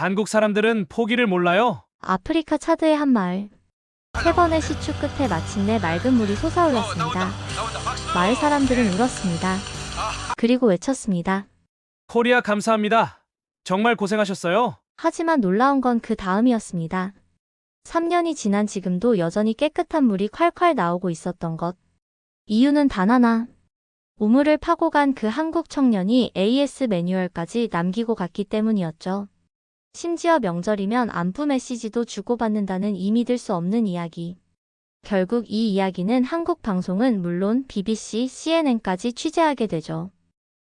한국 사람들은 포기를 몰라요. 아프리카 차드의 한 마을. 3번의 시추 끝에 마침내 맑은 물이 솟아올랐습니다. 마을 사람들은 울었습니다. 그리고 외쳤습니다. 코리아 감사합니다. 정말 고생하셨어요. 하지만 놀라운 건 그 다음이었습니다. 3년이 지난 지금도 여전히 깨끗한 물이 콸콸 나오고 있었던 것. 이유는 단 하나. 우물을 파고 간 그 한국 청년이 AS 매뉴얼까지 남기고 갔기 때문이었죠. 심지어 명절이면 안부 메시지도 주고받는다는 이 믿을 수 없는 이야기. 결국 이 이야기는 한국 방송은 물론 BBC, CNN까지 취재하게 되죠.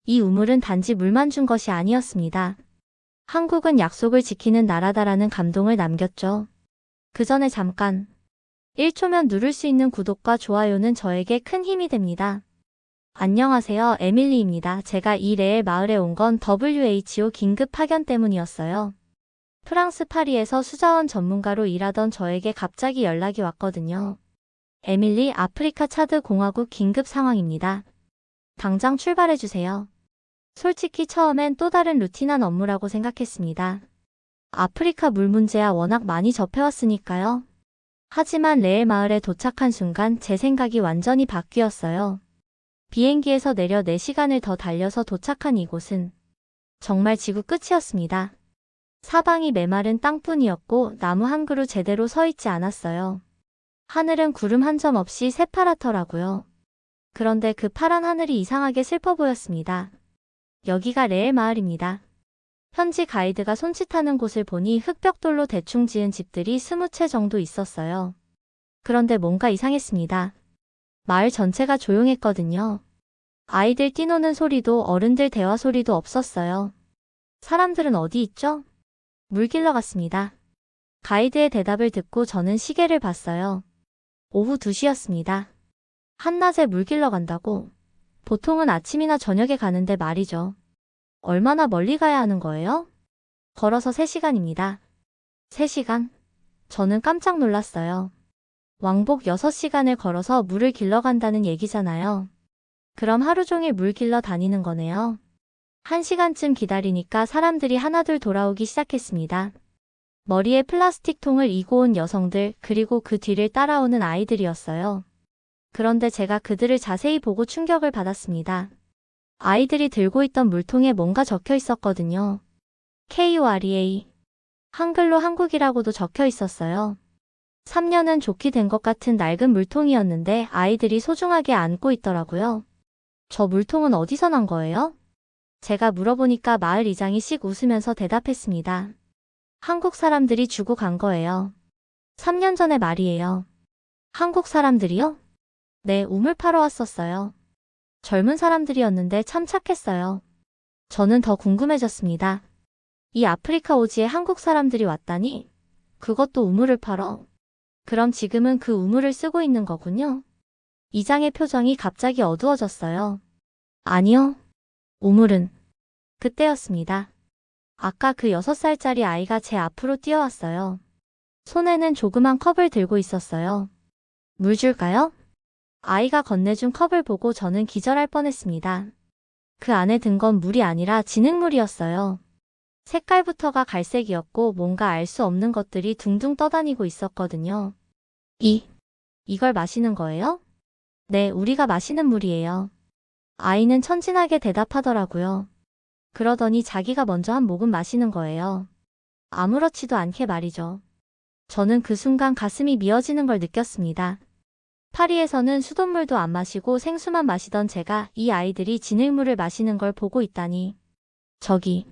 이 우물은 단지 물만 준 것이 아니었습니다. 한국은 약속을 지키는 나라다라는 감동을 남겼죠. 그 전에 잠깐 1초면 누를 수 있는 구독과 좋아요는 저에게 큰 힘이 됩니다. 안녕하세요, 에밀리입니다. 제가 이 레엘 마을에 온 건 WHO 긴급 파견 때문이었어요. 프랑스 파리에서 수자원 전문가로 일하던 저에게 갑자기 연락이 왔거든요. 에밀리, 아프리카 차드 공화국 긴급 상황입니다. 당장 출발해주세요. 솔직히 처음엔 또 다른 루틴한 업무라고 생각했습니다. 아프리카 물 문제야 워낙 많이 접해왔으니까요. 하지만 레엘 마을에 도착한 순간 제 생각이 완전히 바뀌었어요. 비행기에서 내려 4시간을 더 달려서 도착한 이곳은 정말 지구 끝이었습니다. 사방이 메마른 땅뿐이었고 나무 한 그루 제대로 서 있지 않았어요. 하늘은 구름 한 점 없이 새파랗더라고요. 그런데 그 파란 하늘이 이상하게 슬퍼 보였습니다. 여기가 레엘 마을입니다. 현지 가이드가 손짓하는 곳을 보니 흙벽돌로 대충 지은 집들이 20채 정도 있었어요. 그런데 뭔가 이상했습니다. 마을 전체가 조용했거든요. 아이들 뛰노는 소리도 어른들 대화 소리도 없었어요. 사람들은 어디 있죠? 물 길러 갔습니다. 가이드의 대답을 듣고 저는 시계를 봤어요. 오후 2시였습니다. 한낮에 물 길러 간다고? 보통은 아침이나 저녁에 가는데 말이죠. 얼마나 멀리 가야 하는 거예요? 걸어서 3시간입니다. 3시간? 저는 깜짝 놀랐어요. 왕복 6시간을 걸어서 물을 길러 간다는 얘기잖아요. 그럼 하루 종일 물 길러 다니는 거네요. 1시간쯤 기다리니까 사람들이 하나둘 돌아오기 시작했습니다. 머리에 플라스틱 통을 이고 온 여성들, 그리고 그 뒤를 따라오는 아이들이었어요. 그런데 제가 그들을 자세히 보고 충격을 받았습니다. 아이들이 들고 있던 물통에 뭔가 적혀 있었거든요. KOREA. 한글로 한국이라고도 적혀 있었어요. 3년은 좋게 된 것 같은 낡은 물통이었는데 아이들이 소중하게 안고 있더라고요. 저 물통은 어디서 난 거예요? 제가 물어보니까 마을 이장이 씩 웃으면서 대답했습니다. 한국 사람들이 주고 간 거예요. 3년 전의 말이에요. 한국 사람들이요? 네, 우물 파러 왔었어요. 젊은 사람들이었는데 참 착했어요. 저는 더 궁금해졌습니다. 이 아프리카 오지에 한국 사람들이 왔다니? 그것도 우물을 팔어. 그럼 지금은 그 우물을 쓰고 있는 거군요. 이장의 표정이 갑자기 어두워졌어요. 아니요. 우물은 그때였습니다. 아까 그 6살짜리 아이가 제 앞으로 뛰어왔어요. 손에는 조그만 컵을 들고 있었어요. 물 줄까요? 아이가 건네준 컵을 보고 저는 기절할 뻔했습니다. 그 안에 든 건 물이 아니라 진흙물이었어요. 색깔부터가 갈색이었고 뭔가 알 수 없는 것들이 둥둥 떠다니고 있었거든요. 이걸 마시는 거예요? 네, 우리가 마시는 물이에요. 아이는 천진하게 대답하더라고요. 그러더니 자기가 먼저 한 모금 마시는 거예요. 아무렇지도 않게 말이죠. 저는 그 순간 가슴이 미어지는 걸 느꼈습니다. 파리에서는 수돗물도 안 마시고 생수만 마시던 제가 이 아이들이 진흙물을 마시는 걸 보고 있다니. 저기,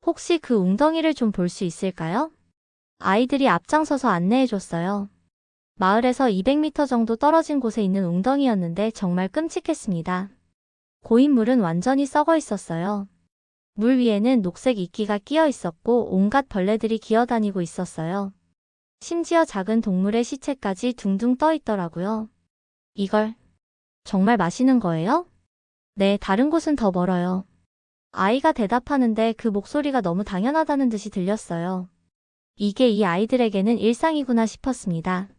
혹시 그 웅덩이를 좀 볼 수 있을까요? 아이들이 앞장서서 안내해줬어요. 마을에서 200m 정도 떨어진 곳에 있는 웅덩이였는데 정말 끔찍했습니다. 고인물은 완전히 썩어 있었어요. 물 위에는 녹색 이끼가 끼어 있었고 온갖 벌레들이 기어다니고 있었어요. 심지어 작은 동물의 시체까지 둥둥 떠 있더라고요. 이걸 정말 마시는 거예요? 네, 다른 곳은 더 멀어요. 아이가 대답하는데 그 목소리가 너무 당연하다는 듯이 들렸어요. 이게 이 아이들에게는 일상이구나 싶었습니다.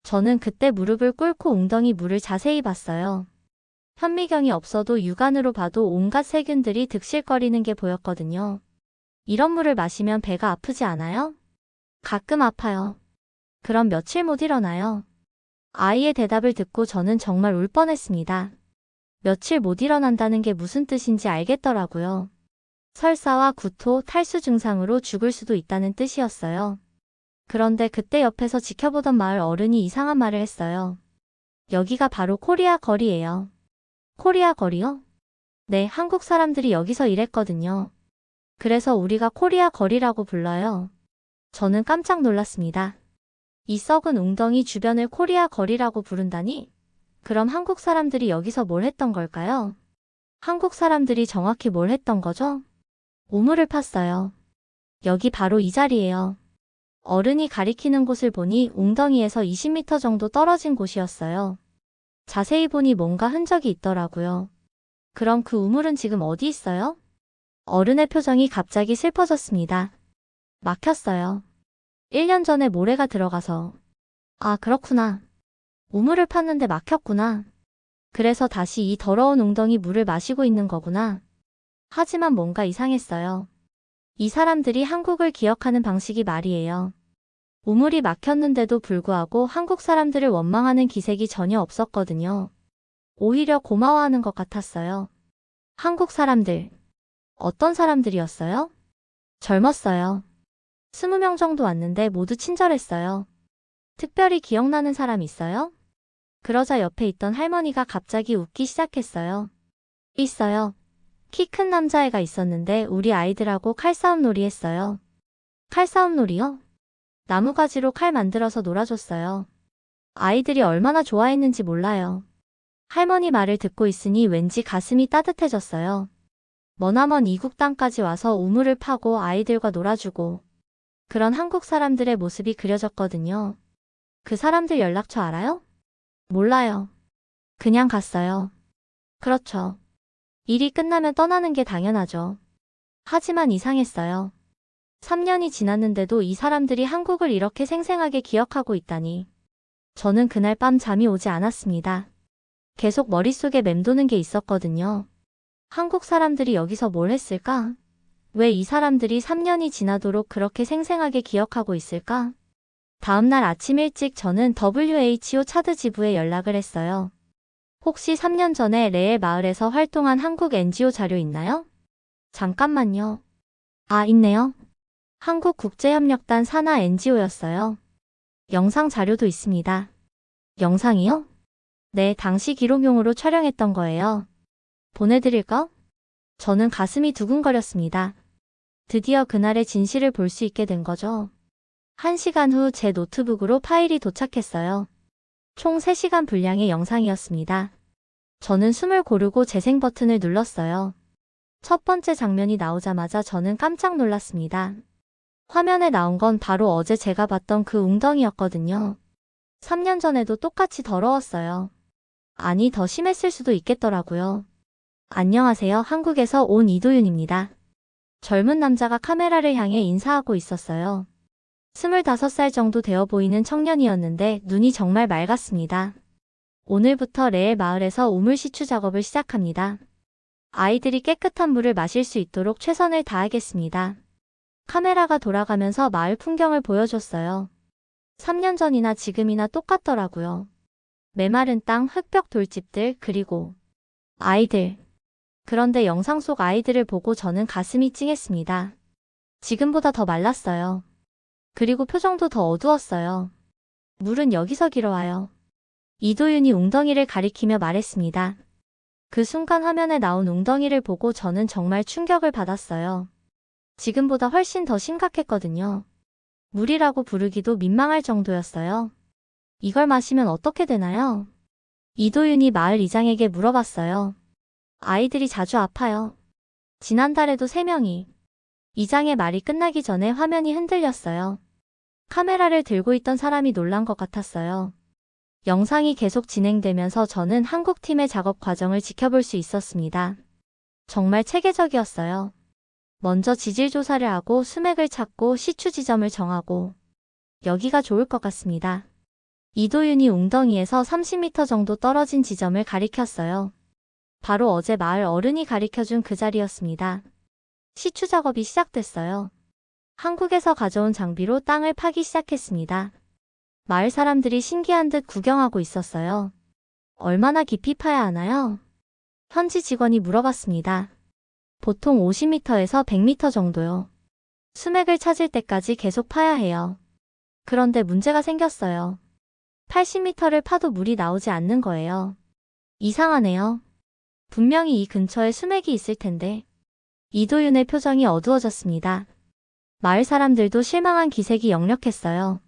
저는 그때 무릎을 꿇고 웅덩이 물을 자세히 봤어요. 현미경이 없어도 육안으로 봐도 온갖 세균들이 득실거리는 게 보였거든요. 이런 물을 마시면 배가 아프지 않아요? 가끔 아파요. 그럼 며칠 못 일어나요. 아이의 대답을 듣고 저는 정말 울 뻔했습니다. 며칠 못 일어난다는 게 무슨 뜻인지 알겠더라고요. 설사와 구토, 탈수 증상으로 죽을 수도 있다는 뜻이었어요. 그런데 그때 옆에서 지켜보던 마을 어른이 이상한 말을 했어요. 여기가 바로 코리아 거리예요. 코리아 거리요? 네, 한국 사람들이 여기서 일했거든요. 그래서 우리가 코리아 거리라고 불러요. 저는 깜짝 놀랐습니다. 이 썩은 웅덩이 주변을 코리아 거리라고 부른다니? 그럼 한국 사람들이 여기서 뭘 했던 걸까요? 한국 사람들이 정확히 뭘 했던 거죠? 우물을 팠어요. 여기 바로 이 자리예요. 어른이 가리키는 곳을 보니 웅덩이에서 20m 정도 떨어진 곳이었어요. 자세히 보니 뭔가 흔적이 있더라고요. 그럼 그 우물은 지금 어디 있어요? 어른의 표정이 갑자기 슬퍼졌습니다. 막혔어요. 1년 전에 모래가 들어가서. 아, 그렇구나. 우물을 팠는데 막혔구나. 그래서 다시 이 더러운 웅덩이 물을 마시고 있는 거구나. 하지만 뭔가 이상했어요. 이 사람들이 한국을 기억하는 방식이 말이에요. 우물이 막혔는데도 불구하고 한국 사람들을 원망하는 기색이 전혀 없었거든요. 오히려 고마워하는 것 같았어요. 한국 사람들. 어떤 사람들이었어요? 젊었어요. 20명 정도 왔는데 모두 친절했어요. 특별히 기억나는 사람 있어요? 그러자 옆에 있던 할머니가 갑자기 웃기 시작했어요. 있어요. 키 큰 남자애가 있었는데 우리 아이들하고 칼싸움 놀이 했어요. 칼싸움 놀이요? 나무가지로 칼 만들어서 놀아줬어요. 아이들이 얼마나 좋아했는지 몰라요. 할머니 말을 듣고 있으니 왠지 가슴이 따뜻해졌어요. 머나먼 이국 땅까지 와서 우물을 파고 아이들과 놀아주고 그런 한국 사람들의 모습이 그려졌거든요. 그 사람들 연락처 알아요? 몰라요. 그냥 갔어요. 그렇죠. 일이 끝나면 떠나는 게 당연하죠. 하지만 이상했어요. 3년이 지났는데도 이 사람들이 한국을 이렇게 생생하게 기억하고 있다니. 저는 그날 밤 잠이 오지 않았습니다. 계속 머릿속에 맴도는 게 있었거든요. 한국 사람들이 여기서 뭘 했을까? 왜 이 사람들이 3년이 지나도록 그렇게 생생하게 기억하고 있을까? 다음날 아침 일찍 저는 WHO 차드 지부에 연락을 했어요. 혹시 3년 전에 레에 마을에서 활동한 한국 NGO 자료 있나요? 잠깐만요. 아, 있네요. 한국국제협력단 산하 NGO였어요. 영상 자료도 있습니다. 영상이요? 네, 당시 기록용으로 촬영했던 거예요. 보내드릴까? 저는 가슴이 두근거렸습니다. 드디어 그날의 진실을 볼 수 있게 된 거죠. 1시간 후 제 노트북으로 파일이 도착했어요. 총 3시간 분량의 영상이었습니다. 저는 숨을 고르고 재생 버튼을 눌렀어요. 첫 번째 장면이 나오자마자 저는 깜짝 놀랐습니다. 화면에 나온 건 바로 어제 제가 봤던 그 웅덩이였거든요. 3년 전에도 똑같이 더러웠어요. 아니, 더 심했을 수도 있겠더라고요. 안녕하세요. 한국에서 온 이도윤입니다. 젊은 남자가 카메라를 향해 인사하고 있었어요. 25살 정도 되어 보이는 청년이었는데 눈이 정말 맑았습니다. 오늘부터 레의 마을에서 우물 시추 작업을 시작합니다. 아이들이 깨끗한 물을 마실 수 있도록 최선을 다하겠습니다. 카메라가 돌아가면서 마을 풍경을 보여줬어요. 3년 전이나 지금이나 똑같더라고요. 메마른 땅, 흙벽 돌집들, 그리고 아이들. 그런데 영상 속 아이들을 보고 저는 가슴이 찡했습니다. 지금보다 더 말랐어요. 그리고 표정도 더 어두웠어요. 물은 여기서 길어와요. 이도윤이 웅덩이를 가리키며 말했습니다. 그 순간 화면에 나온 웅덩이를 보고 저는 정말 충격을 받았어요. 지금보다 훨씬 더 심각했거든요. 물이라고 부르기도 민망할 정도였어요. 이걸 마시면 어떻게 되나요? 이도윤이 마을 이장에게 물어봤어요. 아이들이 자주 아파요. 지난달에도 3명이. 이장의 말이 끝나기 전에 화면이 흔들렸어요. 카메라를 들고 있던 사람이 놀란 것 같았어요. 영상이 계속 진행되면서 저는 한국팀의 작업 과정을 지켜볼 수 있었습니다. 정말 체계적이었어요. 먼저 지질 조사를 하고 수맥을 찾고 시추 지점을 정하고 여기가 좋을 것 같습니다. 이도윤이 웅덩이에서 30m 정도 떨어진 지점을 가리켰어요. 바로 어제 마을 어른이 가리켜준 그 자리였습니다. 시추 작업이 시작됐어요. 한국에서 가져온 장비로 땅을 파기 시작했습니다. 마을 사람들이 신기한 듯 구경하고 있었어요. 얼마나 깊이 파야 하나요? 현지 직원이 물어봤습니다. 보통 50m에서 100m 정도요. 수맥을 찾을 때까지 계속 파야 해요. 그런데 문제가 생겼어요. 80m를 파도 물이 나오지 않는 거예요. 이상하네요. 분명히 이 근처에 수맥이 있을 텐데. 이도윤의 표정이 어두워졌습니다. 마을 사람들도 실망한 기색이 역력했어요.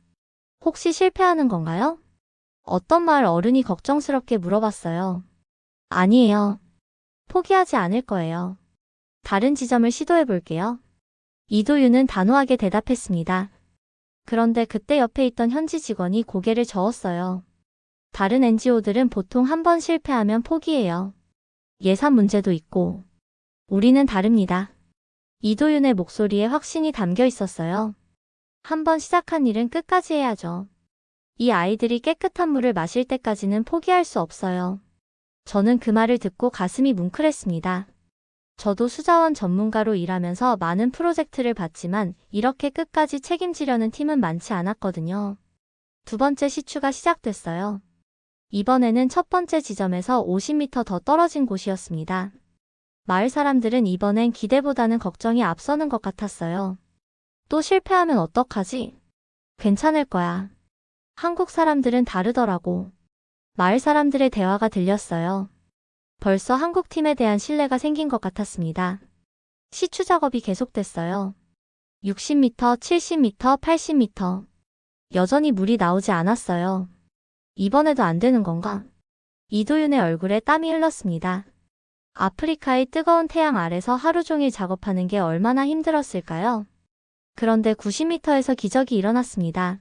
혹시 실패하는 건가요? 어떤 마을 어른이 걱정스럽게 물어봤어요. 아니에요. 포기하지 않을 거예요. 다른 지점을 시도해 볼게요. 이도윤은 단호하게 대답했습니다. 그런데 그때 옆에 있던 현지 직원이 고개를 저었어요. 다른 NGO들은 보통 한 번 실패하면 포기해요. 예산 문제도 있고. 우리는 다릅니다. 이도윤의 목소리에 확신이 담겨 있었어요. 한 번 시작한 일은 끝까지 해야죠. 이 아이들이 깨끗한 물을 마실 때까지는 포기할 수 없어요. 저는 그 말을 듣고 가슴이 뭉클했습니다. 저도 수자원 전문가로 일하면서 많은 프로젝트를 봤지만 이렇게 끝까지 책임지려는 팀은 많지 않았거든요. 두 번째 시추가 시작됐어요. 이번에는 첫 번째 지점에서 50m 더 떨어진 곳이었습니다. 마을 사람들은 이번엔 기대보다는 걱정이 앞서는 것 같았어요. 또 실패하면 어떡하지? 괜찮을 거야. 한국 사람들은 다르더라고. 마을 사람들의 대화가 들렸어요. 벌써 한국 팀에 대한 신뢰가 생긴 것 같았습니다. 시추 작업이 계속됐어요. 60m, 70m, 80m. 여전히 물이 나오지 않았어요. 이번에도 안 되는 건가? 이도윤의 얼굴에 땀이 흘렀습니다. 아프리카의 뜨거운 태양 아래서 하루 종일 작업하는 게 얼마나 힘들었을까요? 그런데 90m에서 기적이 일어났습니다.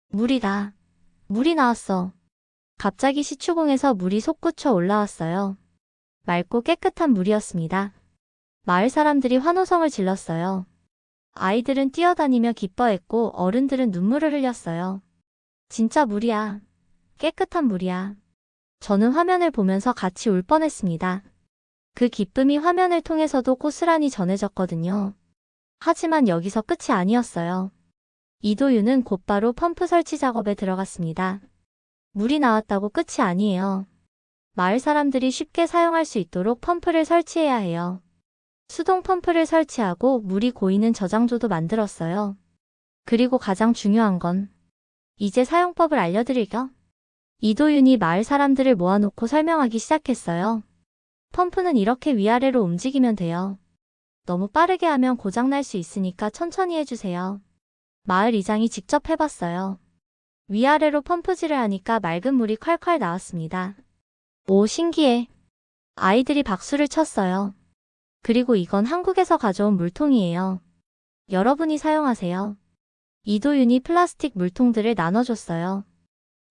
물이다. 물이 나왔어. 갑자기 시추공에서 물이 솟구쳐 올라왔어요. 맑고 깨끗한 물이었습니다. 마을 사람들이 환호성을 질렀어요. 아이들은 뛰어다니며 기뻐했고 어른들은 눈물을 흘렸어요. 진짜 물이야. 깨끗한 물이야. 저는 화면을 보면서 같이 울 뻔했습니다. 그 기쁨이 화면을 통해서도 고스란히 전해졌거든요. 하지만 여기서 끝이 아니었어요. 이도윤은 곧바로 펌프 설치 작업에 들어갔습니다. 물이 나왔다고 끝이 아니에요. 마을 사람들이 쉽게 사용할 수 있도록 펌프를 설치해야 해요. 수동 펌프를 설치하고 물이 고이는 저장조도 만들었어요. 그리고 가장 중요한 건 이제 사용법을 알려드릴게요. 이도윤이 마을 사람들을 모아놓고 설명하기 시작했어요. 펌프는 이렇게 위아래로 움직이면 돼요. 너무 빠르게 하면 고장날 수 있으니까 천천히 해주세요. 마을 이장이 직접 해봤어요. 위아래로 펌프질을 하니까 맑은 물이 콸콸 나왔습니다. 오, 신기해. 아이들이 박수를 쳤어요. 그리고 이건 한국에서 가져온 물통이에요. 여러분이 사용하세요. 이도윤이 플라스틱 물통들을 나눠줬어요.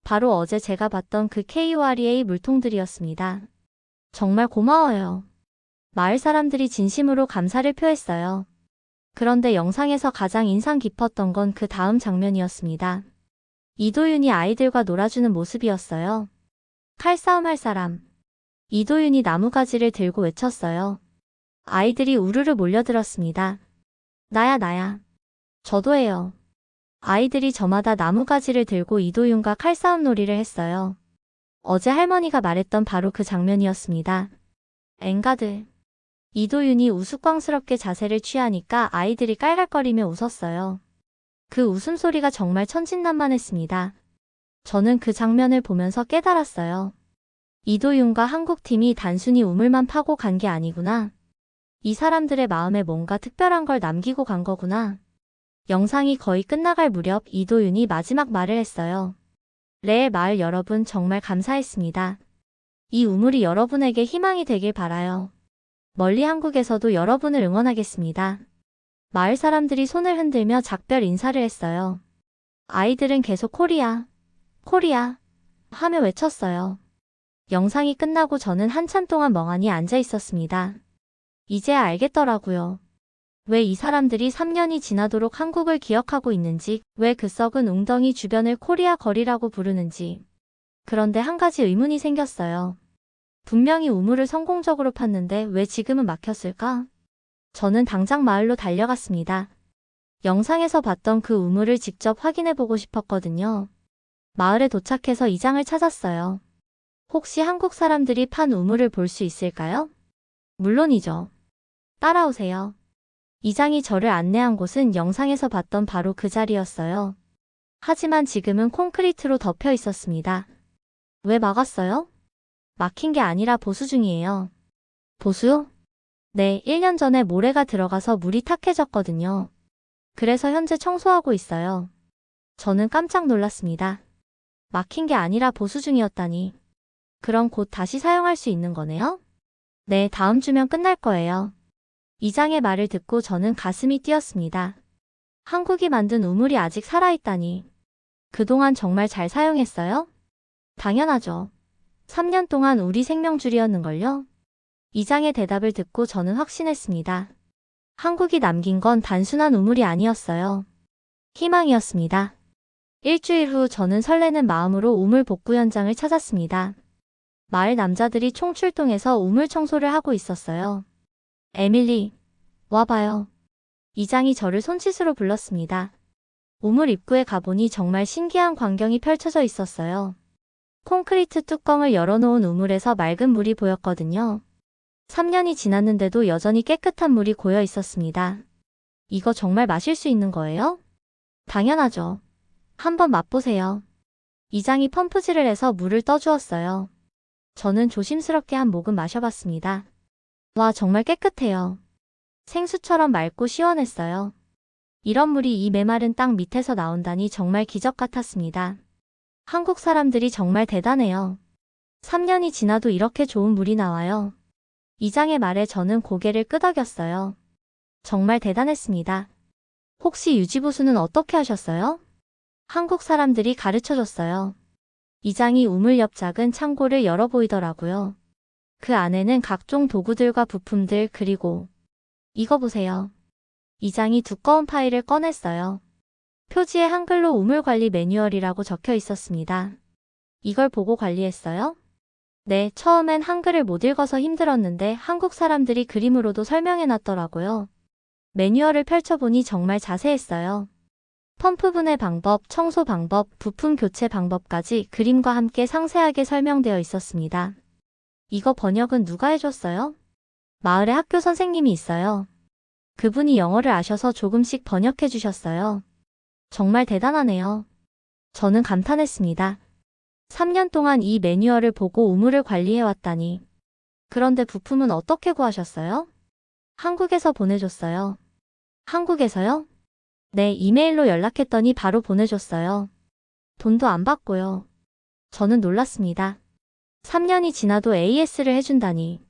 바로 어제 제가 봤던 그 KOREA 물통들이었습니다. 정말 고마워요. 마을 사람들이 진심으로 감사를 표했어요. 그런데 영상에서 가장 인상 깊었던 건 그 다음 장면이었습니다. 이도윤이 아이들과 놀아주는 모습이었어요. 칼싸움 할 사람. 이도윤이 나무가지를 들고 외쳤어요. 아이들이 우르르 몰려들었습니다. 나야 나야. 저도 해요. 아이들이 저마다 나무가지를 들고 이도윤과 칼싸움 놀이를 했어요. 어제 할머니가 말했던 바로 그 장면이었습니다. 엥가들. 이도윤이 우스꽝스럽게 자세를 취하니까 아이들이 깔깔거리며 웃었어요. 그 웃음소리가 정말 천진난만했습니다. 저는 그 장면을 보면서 깨달았어요. 이도윤과 한국팀이 단순히 우물만 파고 간 게 아니구나. 이 사람들의 마음에 뭔가 특별한 걸 남기고 간 거구나. 영상이 거의 끝나갈 무렵 이도윤이 마지막 말을 했어요. 레의 마을 여러분 정말 감사했습니다. 이 우물이 여러분에게 희망이 되길 바라요. 멀리 한국에서도 여러분을 응원하겠습니다. 마을 사람들이 손을 흔들며 작별 인사를 했어요. 아이들은 계속 코리아, 코리아 하며 외쳤어요. 영상이 끝나고 저는 한참 동안 멍하니 앉아 있었습니다. 이제야 알겠더라고요. 왜 이 사람들이 3년이 지나도록 한국을 기억하고 있는지, 왜 그 썩은 웅덩이 주변을 코리아 거리라고 부르는지. 그런데 한 가지 의문이 생겼어요. 분명히 우물을 성공적으로 팠는데 왜 지금은 막혔을까? 저는 당장 마을로 달려갔습니다. 영상에서 봤던 그 우물을 직접 확인해보고 싶었거든요. 마을에 도착해서 이장을 찾았어요. 혹시 한국 사람들이 판 우물을 볼 수 있을까요? 물론이죠. 따라오세요. 이장이 저를 안내한 곳은 영상에서 봤던 바로 그 자리였어요. 하지만 지금은 콘크리트로 덮여 있었습니다. 왜 막았어요? 막힌 게 아니라 보수 중이에요. 보수요? 네, 1년 전에 모래가 들어가서 물이 탁해졌거든요. 그래서 현재 청소하고 있어요. 저는 깜짝 놀랐습니다. 막힌 게 아니라 보수 중이었다니. 그럼 곧 다시 사용할 수 있는 거네요? 네, 다음 주면 끝날 거예요. 이장의 말을 듣고 저는 가슴이 뛰었습니다. 한국이 만든 우물이 아직 살아있다니. 그동안 정말 잘 사용했어요? 당연하죠. 3년 동안 우리 생명줄이었는걸요? 이장의 대답을 듣고 저는 확신했습니다. 한국이 남긴 건 단순한 우물이 아니었어요. 희망이었습니다. 일주일 후 저는 설레는 마음으로 우물 복구 현장을 찾았습니다. 마을 남자들이 총출동해서 우물 청소를 하고 있었어요. 에밀리, 와봐요. 이장이 저를 손짓으로 불렀습니다. 우물 입구에 가보니 정말 신기한 광경이 펼쳐져 있었어요. 콘크리트 뚜껑을 열어놓은 우물에서 맑은 물이 보였거든요. 3년이 지났는데도 여전히 깨끗한 물이 고여 있었습니다. 이거 정말 마실 수 있는 거예요? 당연하죠. 한번 맛보세요. 이장이 펌프질을 해서 물을 떠주었어요. 저는 조심스럽게 한 모금 마셔봤습니다. 와, 정말 깨끗해요. 생수처럼 맑고 시원했어요. 이런 물이 이 메마른 땅 밑에서 나온다니 정말 기적 같았습니다. 한국 사람들이 정말 대단해요. 3년이 지나도 이렇게 좋은 물이 나와요. 이장의 말에 저는 고개를 끄덕였어요. 정말 대단했습니다. 혹시 유지보수는 어떻게 하셨어요? 한국 사람들이 가르쳐줬어요. 이장이 우물 옆 작은 창고를 열어 보이더라고요. 그 안에는 각종 도구들과 부품들 그리고 이거 보세요. 이장이 두꺼운 파일을 꺼냈어요. 표지에 한글로 우물관리 매뉴얼이라고 적혀 있었습니다. 이걸 보고 관리했어요? 네, 처음엔 한글을 못 읽어서 힘들었는데 한국 사람들이 그림으로도 설명해놨더라고요. 매뉴얼을 펼쳐보니 정말 자세했어요. 펌프 분해 방법, 청소 방법, 부품 교체 방법까지 그림과 함께 상세하게 설명되어 있었습니다. 이거 번역은 누가 해줬어요? 마을에 학교 선생님이 있어요. 그분이 영어를 아셔서 조금씩 번역해 주셨어요. 정말 대단하네요. 저는 감탄했습니다. 3년 동안 이 매뉴얼을 보고 우물을 관리해왔다니. 그런데 부품은 어떻게 구하셨어요? 한국에서 보내줬어요. 한국에서요? 네, 이메일로 연락했더니 바로 보내줬어요. 돈도 안 받고요. 저는 놀랐습니다. 3년이 지나도 AS를 해준다니.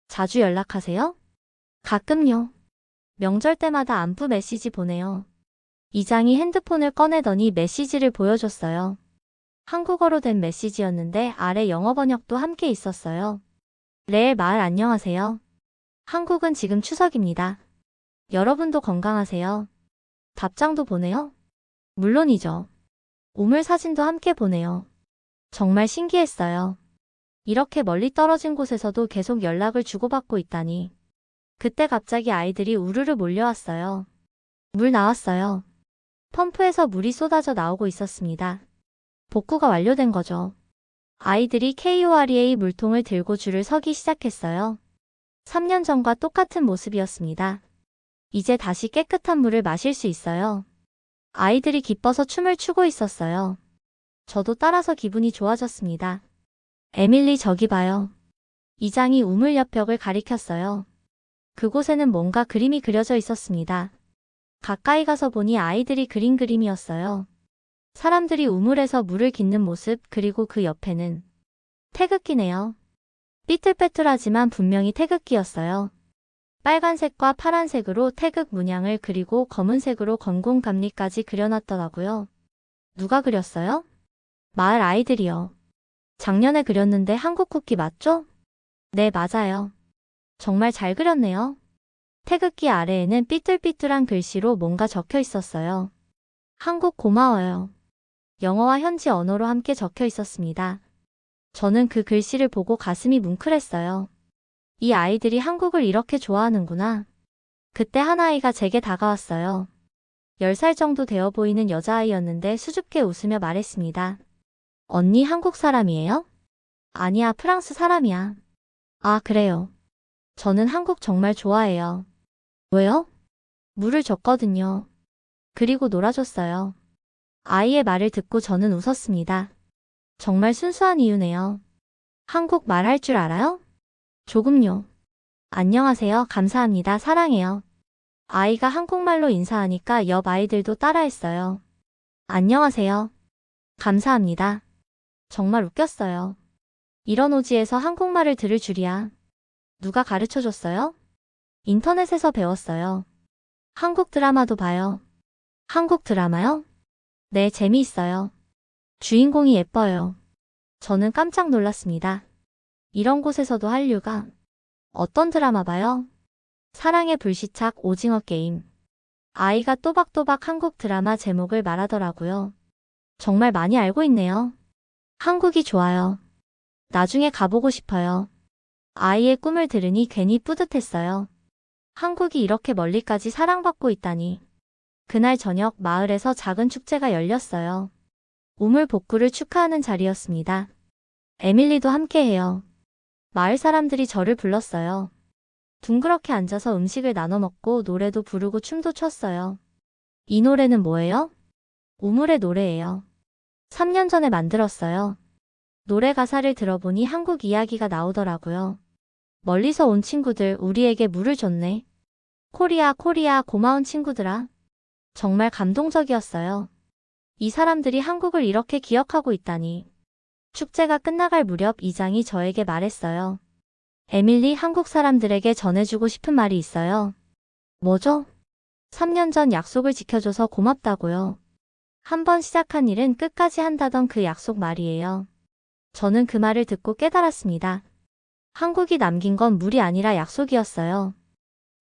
자주 연락하세요? 가끔요. 명절 때마다 안부 메시지 보내요. 이장이 핸드폰을 꺼내더니 메시지를 보여줬어요. 한국어로 된 메시지였는데 아래 영어 번역도 함께 있었어요. 레일 마을 안녕하세요. 한국은 지금 추석입니다. 여러분도 건강하세요. 답장도 보내요? 물론이죠. 우물 사진도 함께 보내요. 정말 신기했어요. 이렇게 멀리 떨어진 곳에서도 계속 연락을 주고받고 있다니. 그때 갑자기 아이들이 우르르 몰려왔어요. 물 나왔어요. 펌프에서 물이 쏟아져 나오고 있었습니다. 복구가 완료된 거죠. 아이들이 KOREA 물통을 들고 줄을 서기 시작했어요. 3년 전과 똑같은 모습이었습니다. 이제 다시 깨끗한 물을 마실 수 있어요. 아이들이 기뻐서 춤을 추고 있었어요. 저도 따라서 기분이 좋아졌습니다. 에밀리 저기 봐요. 이장이 우물 옆 벽을 가리켰어요. 그곳에는 뭔가 그림이 그려져 있었습니다. 가까이 가서 보니 아이들이 그린 그림이었어요. 사람들이 우물에서 물을 깃는 모습 그리고 그 옆에는 태극기네요. 삐뚤빼뚤하지만 분명히 태극기였어요. 빨간색과 파란색으로 태극 문양을 그리고 검은색으로 건공감리까지 그려놨더라고요. 누가 그렸어요? 마을 아이들이요. 작년에 그렸는데 한국 국기 맞죠? 네, 맞아요. 정말 잘 그렸네요. 태극기 아래에는 삐뚤삐뚤한 글씨로 뭔가 적혀 있었어요. 한국 고마워요. 영어와 현지 언어로 함께 적혀 있었습니다. 저는 그 글씨를 보고 가슴이 뭉클했어요. 이 아이들이 한국을 이렇게 좋아하는구나. 그때 한 아이가 제게 다가왔어요. 10살 정도 되어 보이는 여자아이였는데 수줍게 웃으며 말했습니다. 언니 한국 사람이에요? 아니야, 프랑스 사람이야. 아, 그래요. 저는 한국 정말 좋아해요. 왜요? 물을 줬거든요. 그리고 놀아줬어요. 아이의 말을 듣고 저는 웃었습니다. 정말 순수한 이유네요. 한국 말 할 줄 알아요? 조금요. 안녕하세요. 감사합니다. 사랑해요. 아이가 한국말로 인사하니까 옆 아이들도 따라했어요. 안녕하세요. 감사합니다. 정말 웃겼어요. 이런 오지에서 한국말을 들을 줄이야. 누가 가르쳐 줬어요? 인터넷에서 배웠어요. 한국 드라마도 봐요. 한국 드라마요? 네, 재미있어요. 주인공이 예뻐요. 저는 깜짝 놀랐습니다. 이런 곳에서도 한류가. 어떤 드라마 봐요? 사랑의 불시착 오징어 게임. 아이가 또박또박 한국 드라마 제목을 말하더라고요. 정말 많이 알고 있네요. 한국이 좋아요. 나중에 가보고 싶어요. 아이의 꿈을 들으니 괜히 뿌듯했어요. 한국이 이렇게 멀리까지 사랑받고 있다니. 그날 저녁 마을에서 작은 축제가 열렸어요. 우물 복구를 축하하는 자리였습니다. 에밀리도 함께해요. 마을 사람들이 저를 불렀어요. 둥그렇게 앉아서 음식을 나눠 먹고 노래도 부르고 춤도 췄어요. 이 노래는 뭐예요? 우물의 노래예요. 3년 전에 만들었어요. 노래 가사를 들어보니 한국 이야기가 나오더라고요. 멀리서 온 친구들 우리에게 물을 줬네. 코리아 코리아 고마운 친구들아. 정말 감동적이었어요. 이 사람들이 한국을 이렇게 기억하고 있다니. 축제가 끝나갈 무렵 이장이 저에게 말했어요. 에밀리, 한국 사람들에게 전해주고 싶은 말이 있어요. 뭐죠? 3년 전 약속을 지켜줘서 고맙다고요. 한 번 시작한 일은 끝까지 한다던 그 약속 말이에요. 저는 그 말을 듣고 깨달았습니다. 한국이 남긴 건 물이 아니라 약속이었어요.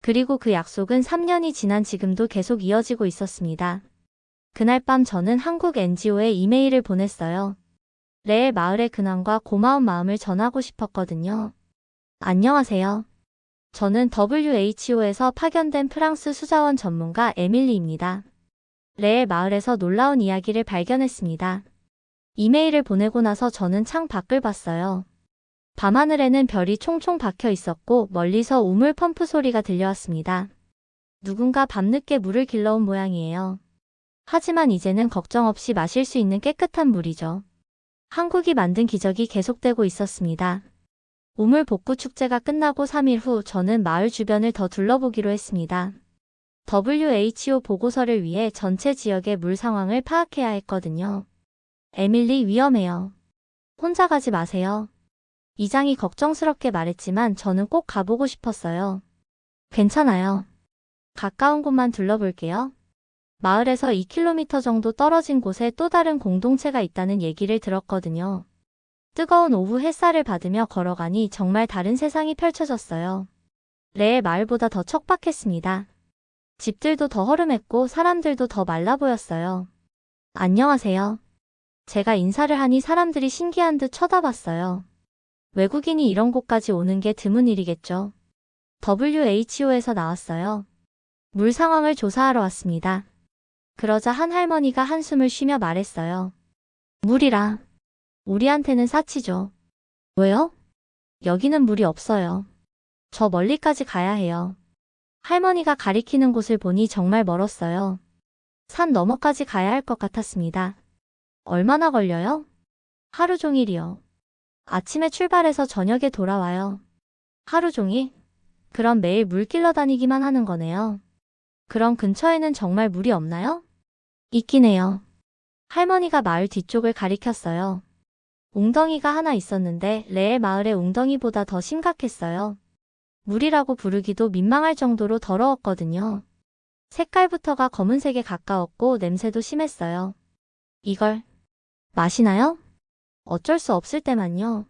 그리고 그 약속은 3년이 지난 지금도 계속 이어지고 있었습니다. 그날 밤 저는 한국 NGO에 이메일을 보냈어요. 레엘 마을의 근황과 고마운 마음을 전하고 싶었거든요. 안녕하세요. 저는 WHO에서 파견된 프랑스 수자원 전문가 에밀리입니다. 레엘 마을에서 놀라운 이야기를 발견했습니다. 이메일을 보내고 나서 저는 창 밖을 봤어요. 밤하늘에는 별이 총총 박혀 있었고 멀리서 우물 펌프 소리가 들려왔습니다. 누군가 밤늦게 물을 길러온 모양이에요. 하지만 이제는 걱정 없이 마실 수 있는 깨끗한 물이죠. 한국이 만든 기적이 계속되고 있었습니다. 우물 복구 축제가 끝나고 3일 후 저는 마을 주변을 더 둘러보기로 했습니다. WHO 보고서를 위해 전체 지역의 물 상황을 파악해야 했거든요. 에밀리, 위험해요. 혼자 가지 마세요. 이장이 걱정스럽게 말했지만 저는 꼭 가보고 싶었어요. 괜찮아요. 가까운 곳만 둘러볼게요. 마을에서 2km 정도 떨어진 곳에 또 다른 공동체가 있다는 얘기를 들었거든요. 뜨거운 오후 햇살을 받으며 걸어가니 정말 다른 세상이 펼쳐졌어요. 레엘 마을보다 더 척박했습니다. 집들도 더 허름했고 사람들도 더 말라 보였어요. 안녕하세요. 제가 인사를 하니 사람들이 신기한 듯 쳐다봤어요. 외국인이 이런 곳까지 오는 게 드문 일이겠죠. WHO에서 나왔어요. 물 상황을 조사하러 왔습니다. 그러자 한 할머니가 한숨을 쉬며 말했어요. 물이라. 우리한테는 사치죠. 왜요? 여기는 물이 없어요. 저 멀리까지 가야 해요. 할머니가 가리키는 곳을 보니 정말 멀었어요. 산 너머까지 가야 할 것 같았습니다. 얼마나 걸려요? 하루 종일이요. 아침에 출발해서 저녁에 돌아와요. 하루 종일? 그럼 매일 물 길러 다니기만 하는 거네요. 그럼 근처에는 정말 물이 없나요? 있긴 해요. 할머니가 마을 뒤쪽을 가리켰어요. 웅덩이가 하나 있었는데 레엘 마을의 웅덩이보다 더 심각했어요. 물이라고 부르기도 민망할 정도로 더러웠거든요. 색깔부터가 검은색에 가까웠고 냄새도 심했어요. 이걸 마시나요? 어쩔 수 없을 때만요.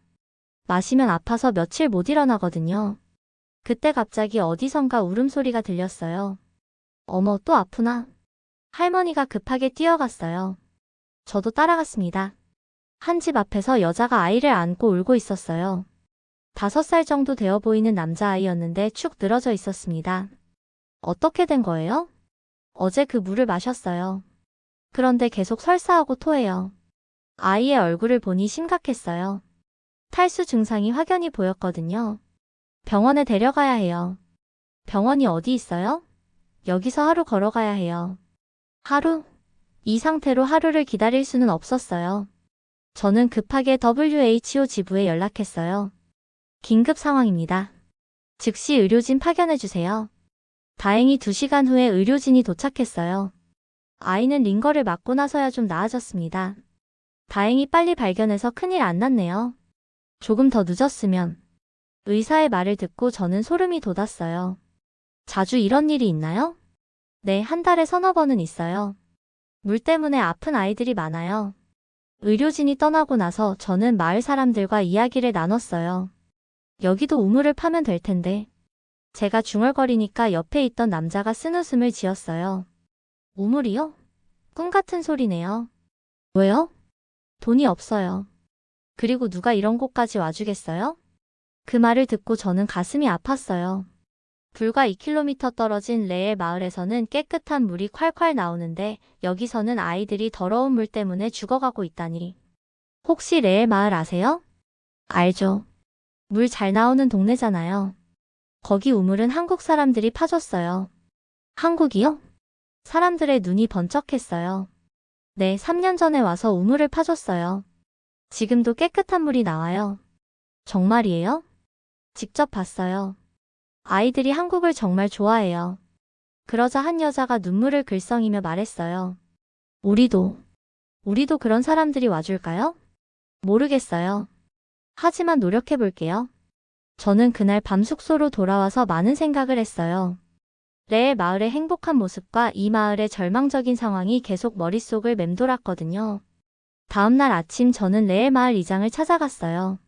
마시면 아파서 며칠 못 일어나거든요. 그때 갑자기 어디선가 울음소리가 들렸어요. 어머, 또 아프나? 할머니가 급하게 뛰어갔어요. 저도 따라갔습니다. 한 집 앞에서 여자가 아이를 안고 울고 있었어요. 5살 정도 되어 보이는 남자아이였는데 축 늘어져 있었습니다. 어떻게 된 거예요? 어제 그 물을 마셨어요. 그런데 계속 설사하고 토해요. 아이의 얼굴을 보니 심각했어요. 탈수 증상이 확연히 보였거든요. 병원에 데려가야 해요. 병원이 어디 있어요? 여기서 하루 걸어가야 해요. 하루? 이 상태로 하루를 기다릴 수는 없었어요. 저는 급하게 WHO 지부에 연락했어요. 긴급 상황입니다. 즉시 의료진 파견해주세요. 다행히 2시간 후에 의료진이 도착했어요. 아이는 링거를 맞고 나서야 좀 나아졌습니다. 다행히 빨리 발견해서 큰일 안 났네요. 조금 더 늦었으면. 의사의 말을 듣고 저는 소름이 돋았어요. 자주 이런 일이 있나요? 네, 한 달에 서너 번은 있어요. 물 때문에 아픈 아이들이 많아요. 의료진이 떠나고 나서 저는 마을 사람들과 이야기를 나눴어요. 여기도 우물을 파면 될 텐데. 제가 중얼거리니까 옆에 있던 남자가 쓴웃음을 지었어요. 우물이요? 꿈 같은 소리네요. 왜요? 돈이 없어요. 그리고 누가 이런 곳까지 와주겠어요? 그 말을 듣고 저는 가슴이 아팠어요. 불과 2km 떨어진 레의 마을에서는 깨끗한 물이 콸콸 나오는데 여기서는 아이들이 더러운 물 때문에 죽어가고 있다니. 혹시 레의 마을 아세요? 알죠. 물 잘 나오는 동네잖아요. 거기 우물은 한국 사람들이 파줬어요. 한국이요? 사람들의 눈이 번쩍했어요. 네, 3년 전에 와서 우물을 파줬어요. 지금도 깨끗한 물이 나와요. 정말이에요? 직접 봤어요. 아이들이 한국을 정말 좋아해요. 그러자 한 여자가 눈물을 글썽이며 말했어요. 우리도 그런 사람들이 와줄까요? 모르겠어요. 하지만 노력해볼게요. 저는 그날 밤 숙소로 돌아와서 많은 생각을 했어요. 레의 마을의 행복한 모습과 이 마을의 절망적인 상황이 계속 머릿속을 맴돌았거든요. 다음날 아침 저는 레의 마을 이장을 찾아갔어요.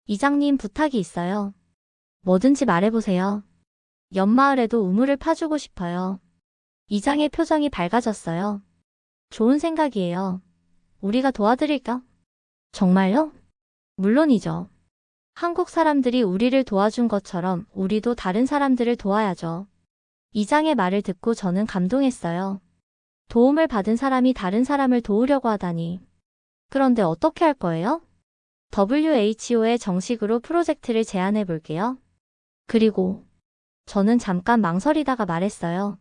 이장님, 부탁이 있어요. 뭐든지 말해보세요. 옆마을에도 우물을 파주고 싶어요. 이장의 표정이 밝아졌어요. 좋은 생각이에요. 우리가 도와드릴까? 정말요? 물론이죠. 한국 사람들이 우리를 도와준 것처럼 우리도 다른 사람들을 도와야죠. 이장의 말을 듣고 저는 감동했어요. 도움을 받은 사람이 다른 사람을 도우려고 하다니. 그런데 어떻게 할 거예요? WHO에 정식으로 프로젝트를 제안해 볼게요. 그리고 저는 잠깐 망설이다가 말했어요.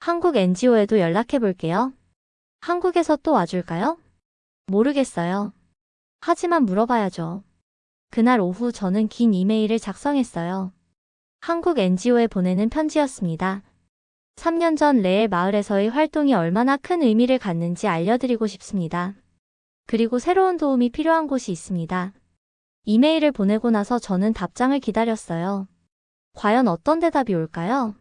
한국 NGO에도 연락해 볼게요. 한국에서 또 와줄까요? 모르겠어요. 하지만 물어봐야죠. 그날 오후 저는 긴 이메일을 작성했어요. 한국 NGO에 보내는 편지였습니다. 3년 전 레의 마을에서의 활동이 얼마나 큰 의미를 갖는지 알려드리고 싶습니다. 그리고 새로운 도움이 필요한 곳이 있습니다. 이메일을 보내고 나서 저는 답장을 기다렸어요. 과연 어떤 대답이 올까요?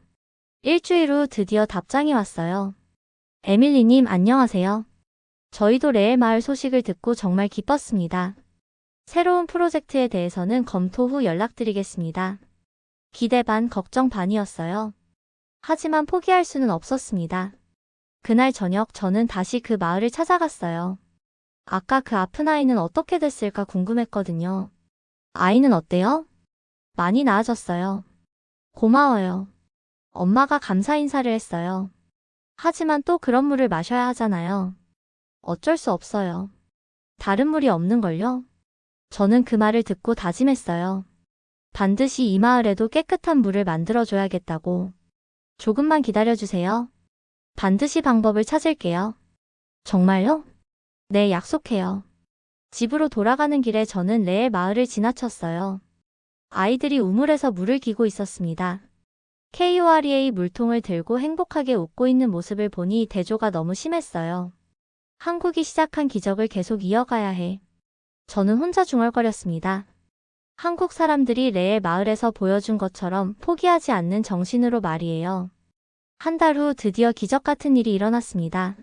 일주일 후 드디어 답장이 왔어요. 에밀리님, 안녕하세요. 저희도 레의 마을 소식을 듣고 정말 기뻤습니다. 새로운 프로젝트에 대해서는 검토 후 연락드리겠습니다. 기대 반 걱정 반이었어요. 하지만 포기할 수는 없었습니다. 그날 저녁 저는 다시 그 마을을 찾아갔어요. 아까 그 아픈 아이는 어떻게 됐을까 궁금했거든요. 아이는 어때요? 많이 나아졌어요. 고마워요. 엄마가 감사 인사를 했어요. 하지만 또 그런 물을 마셔야 하잖아요. 어쩔 수 없어요. 다른 물이 없는걸요? 저는 그 말을 듣고 다짐했어요. 반드시 이 마을에도 깨끗한 물을 만들어줘야겠다고. 조금만 기다려주세요. 반드시 방법을 찾을게요. 정말요? 네, 약속해요. 집으로 돌아가는 길에 저는 레의 마을을 지나쳤어요. 아이들이 우물에서 물을 기고 있었습니다. KOREA 물통을 들고 행복하게 웃고 있는 모습을 보니 대조가 너무 심했어요. 한국이 시작한 기적을 계속 이어가야 해. 저는 혼자 중얼거렸습니다. 한국 사람들이 레의 마을에서 보여준 것처럼 포기하지 않는 정신으로 말이에요. 한 달 후 드디어 기적 같은 일이 일어났습니다.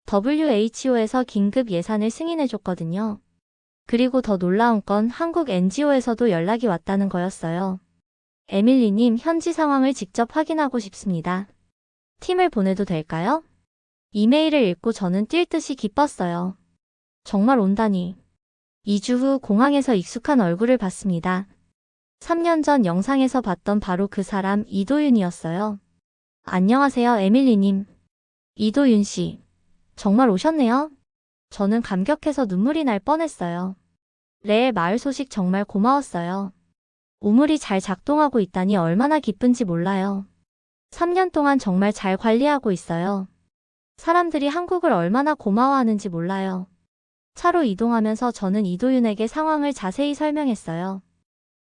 WHO에서 긴급 예산을 승인해줬거든요. 그리고 더 놀라운 건 한국 NGO에서도 연락이 왔다는 거였어요. 에밀리님, 현지 상황을 직접 확인하고 싶습니다. 팀을 보내도 될까요? 이메일을 읽고 저는 뛸 듯이 기뻤어요. 정말 온다니. 2주 후 공항에서 익숙한 얼굴을 봤습니다. 3년 전 영상에서 봤던 바로 그 사람 이도윤이었어요. 안녕하세요, 에밀리님. 이도윤 씨. 정말 오셨네요. 저는 감격해서 눈물이 날 뻔했어요. 레의 마을 소식 정말 고마웠어요. 우물이 잘 작동하고 있다니 얼마나 기쁜지 몰라요. 3년 동안 정말 잘 관리하고 있어요. 사람들이 한국을 얼마나 고마워하는지 몰라요. 차로 이동하면서 저는 이도윤에게 상황을 자세히 설명했어요.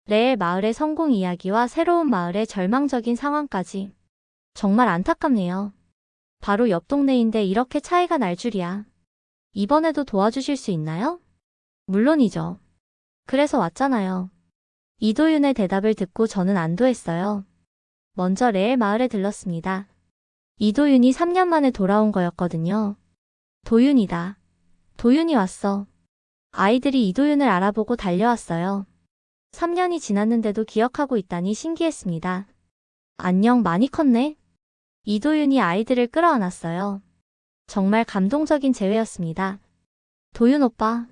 레의 마을의 성공 이야기와 새로운 마을의 절망적인 상황까지. 정말 안타깝네요. 바로 옆 동네인데 이렇게 차이가 날 줄이야. 이번에도 도와주실 수 있나요? 물론이죠. 그래서 왔잖아요. 이도윤의 대답을 듣고 저는 안도했어요. 먼저 레의 마을에 들렀습니다. 이도윤이 3년 만에 돌아온 거였거든요. 도윤이다. 도윤이 왔어. 아이들이 이도윤을 알아보고 달려왔어요. 3년이 지났는데도 기억하고 있다니 신기했습니다. 안녕, 많이 컸네. 이도윤이 아이들을 끌어안았어요. 정말 감동적인 재회였습니다. 도윤 오빠,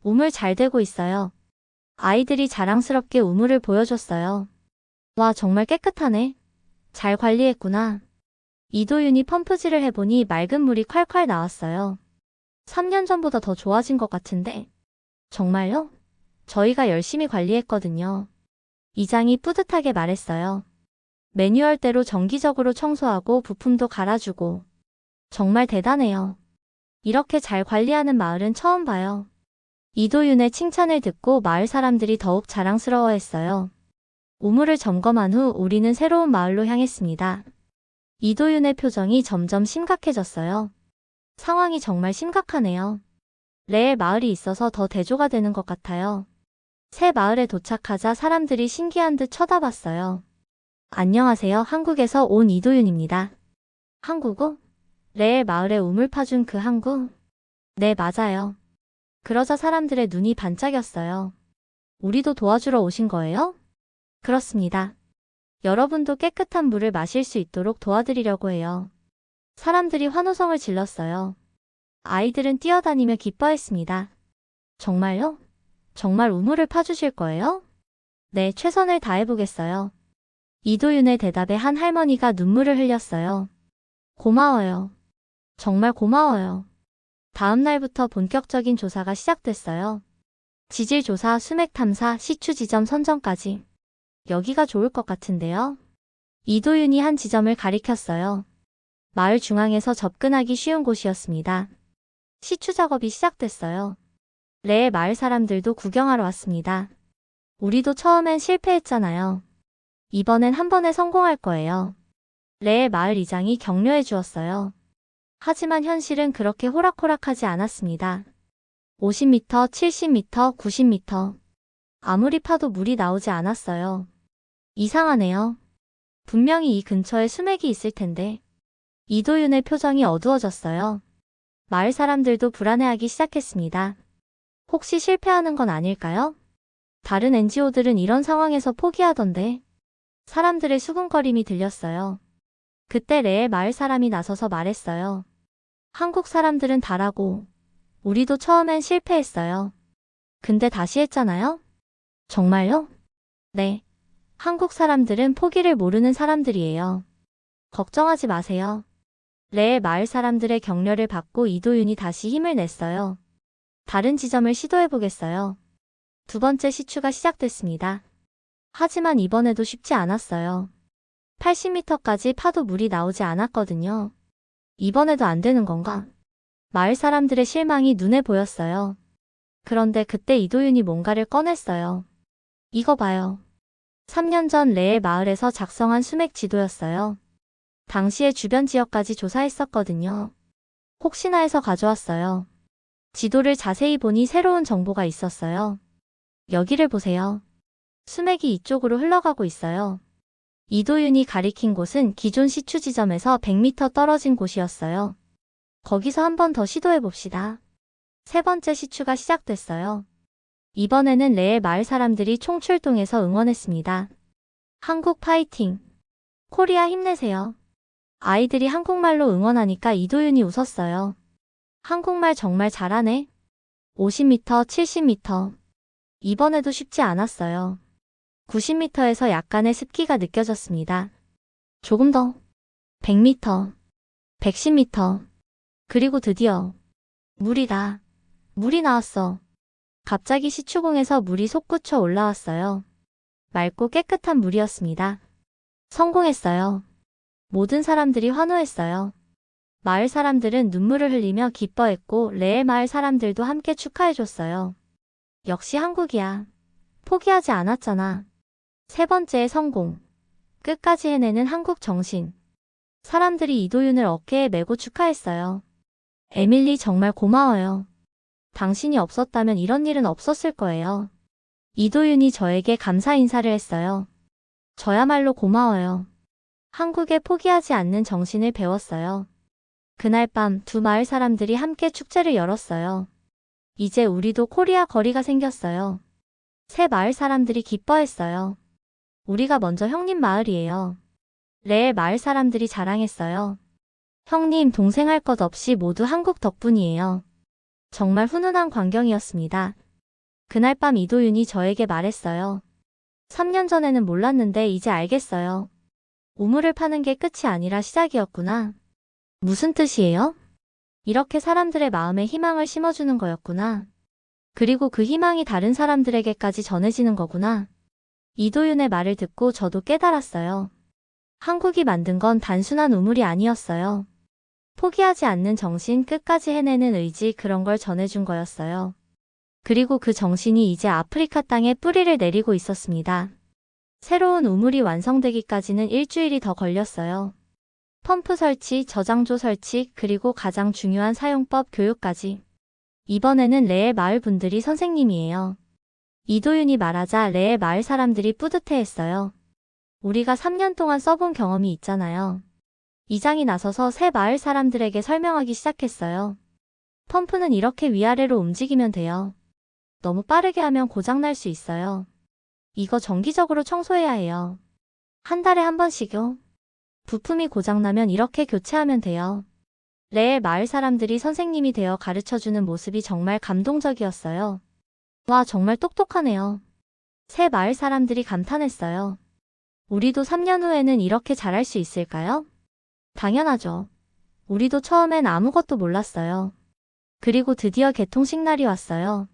우물 잘 되고 있어요. 아이들이 자랑스럽게 우물을 보여줬어요. 와, 정말 깨끗하네. 잘 관리했구나. 이도윤이 펌프질을 해보니 맑은 물이 콸콸 나왔어요. 3년 전보다 더 좋아진 것 같은데. 정말요? 저희가 열심히 관리했거든요. 이장이 뿌듯하게 말했어요. 매뉴얼대로 정기적으로 청소하고 부품도 갈아주고. 정말 대단해요. 이렇게 잘 관리하는 마을은 처음 봐요. 이도윤의 칭찬을 듣고 마을 사람들이 더욱 자랑스러워했어요. 우물을 점검한 후 우리는 새로운 마을로 향했습니다. 이도윤의 표정이 점점 심각해졌어요. 상황이 정말 심각하네요. 레의 마을이 있어서 더 대조가 되는 것 같아요. 새 마을에 도착하자 사람들이 신기한 듯 쳐다봤어요. 안녕하세요. 한국에서 온 이도윤입니다. 한국어? 레의 마을에 우물 파준 그 한국? 네, 맞아요. 그러자 사람들의 눈이 반짝였어요. 우리도 도와주러 오신 거예요? 그렇습니다. 여러분도 깨끗한 물을 마실 수 있도록 도와드리려고 해요. 사람들이 환호성을 질렀어요. 아이들은 뛰어다니며 기뻐했습니다. 정말요? 정말 우물을 파주실 거예요? 네, 최선을 다해보겠어요. 이도윤의 대답에 한 할머니가 눈물을 흘렸어요. 고마워요. 정말 고마워요. 다음 날부터 본격적인 조사가 시작됐어요. 지질 조사, 수맥 탐사, 시추 지점 선정까지. 여기가 좋을 것 같은데요. 이도윤이 한 지점을 가리켰어요. 마을 중앙에서 접근하기 쉬운 곳이었습니다. 시추 작업이 시작됐어요. 레의 마을 사람들도 구경하러 왔습니다. 우리도 처음엔 실패했잖아요. 이번엔 한 번에 성공할 거예요. 레의 마을 이장이 격려해 주었어요. 하지만 현실은 그렇게 호락호락하지 않았습니다. 50m, 70m, 90m. 아무리 파도 물이 나오지 않았어요. 이상하네요. 분명히 이 근처에 수맥이 있을 텐데. 이도윤의 표정이 어두워졌어요. 마을 사람들도 불안해하기 시작했습니다. 혹시 실패하는 건 아닐까요? 다른 NGO들은 이런 상황에서 포기하던데. 사람들의 수군거림이 들렸어요. 그때 레의 마을 사람이 나서서 말했어요. 한국 사람들은 다라고. 우리도 처음엔 실패했어요. 근데 다시 했잖아요? 정말요? 네. 한국 사람들은 포기를 모르는 사람들이에요. 걱정하지 마세요. 레의 마을 사람들의 격려를 받고 이도윤이 다시 힘을 냈어요. 다른 지점을 시도해보겠어요. 두 번째 시추가 시작됐습니다. 하지만 이번에도 쉽지 않았어요. 80m까지 파도 물이 나오지 않았거든요. 이번에도 안 되는 건가? 마을 사람들의 실망이 눈에 보였어요. 그런데 그때 이도윤이 뭔가를 꺼냈어요. 이거 봐요. 3년 전 레의 마을에서 작성한 수맥 지도였어요. 당시에 주변 지역까지 조사했었거든요. 혹시나 해서 가져왔어요. 지도를 자세히 보니 새로운 정보가 있었어요. 여기를 보세요. 수맥이 이쪽으로 흘러가고 있어요. 이도윤이 가리킨 곳은 기존 시추 지점에서 100m 떨어진 곳이었어요. 거기서 한 번 더 시도해 봅시다. 세 번째 시추가 시작됐어요. 이번에는 레의 마을 사람들이 총출동해서 응원했습니다. 한국 파이팅! 코리아 힘내세요. 아이들이 한국말로 응원하니까 이도윤이 웃었어요. 한국말 정말 잘하네. 50m, 70m. 이번에도 쉽지 않았어요. 90m에서 약간의 습기가 느껴졌습니다. 조금 더. 100m, 110m. 그리고 드디어 물이다. 물이 나왔어. 갑자기 시추공에서 물이 솟구쳐 올라왔어요. 맑고 깨끗한 물이었습니다. 성공했어요. 모든 사람들이 환호했어요. 마을 사람들은 눈물을 흘리며 기뻐했고 레엘 마을 사람들도 함께 축하해줬어요. 역시 한국이야. 포기하지 않았잖아. 세 번째의 성공. 끝까지 해내는 한국 정신. 사람들이 이도윤을 어깨에 메고 축하했어요. 에밀리 정말 고마워요. 당신이 없었다면 이런 일은 없었을 거예요. 이도윤이 저에게 감사 인사를 했어요. 저야말로 고마워요. 한국에 포기하지 않는 정신을 배웠어요. 그날 밤 두 마을 사람들이 함께 축제를 열었어요. 이제 우리도 코리아 거리가 생겼어요. 새 마을 사람들이 기뻐했어요. 우리가 먼저 형님 마을이에요. 레엘 마을 사람들이 자랑했어요. 형님, 동생 할 것 없이 모두 한국 덕분이에요. 정말 훈훈한 광경이었습니다. 그날 밤 이도윤이 저에게 말했어요. 3년 전에는 몰랐는데 이제 알겠어요. 우물을 파는 게 끝이 아니라 시작이었구나. 무슨 뜻이에요? 이렇게 사람들의 마음에 희망을 심어주는 거였구나. 그리고 그 희망이 다른 사람들에게까지 전해지는 거구나. 이도윤의 말을 듣고 저도 깨달았어요. 한국이 만든 건 단순한 우물이 아니었어요. 포기하지 않는 정신, 끝까지 해내는 의지, 그런 걸 전해준 거였어요. 그리고 그 정신이 이제 아프리카 땅에 뿌리를 내리고 있었습니다. 새로운 우물이 완성되기까지는 일주일이 더 걸렸어요. 펌프 설치, 저장조 설치, 그리고 가장 중요한 사용법 교육까지. 이번에는 레엘 마을 분들이 선생님이에요. 이도윤이 말하자 레엘 마을 사람들이 뿌듯해했어요. 우리가 3년 동안 써본 경험이 있잖아요. 이장이 나서서 새 마을 사람들에게 설명하기 시작했어요. 펌프는 이렇게 위아래로 움직이면 돼요. 너무 빠르게 하면 고장날 수 있어요. 이거 정기적으로 청소해야 해요. 한 달에 한 번씩요. 부품이 고장나면 이렇게 교체하면 돼요. 레엘 마을 사람들이 선생님이 되어 가르쳐주는 모습이 정말 감동적이었어요. 와, 정말 똑똑하네요. 새 마을 사람들이 감탄했어요. 우리도 3년 후에는 이렇게 잘할 수 있을까요? 당연하죠. 우리도 처음엔 아무것도 몰랐어요. 그리고 드디어 개통식 날이 왔어요.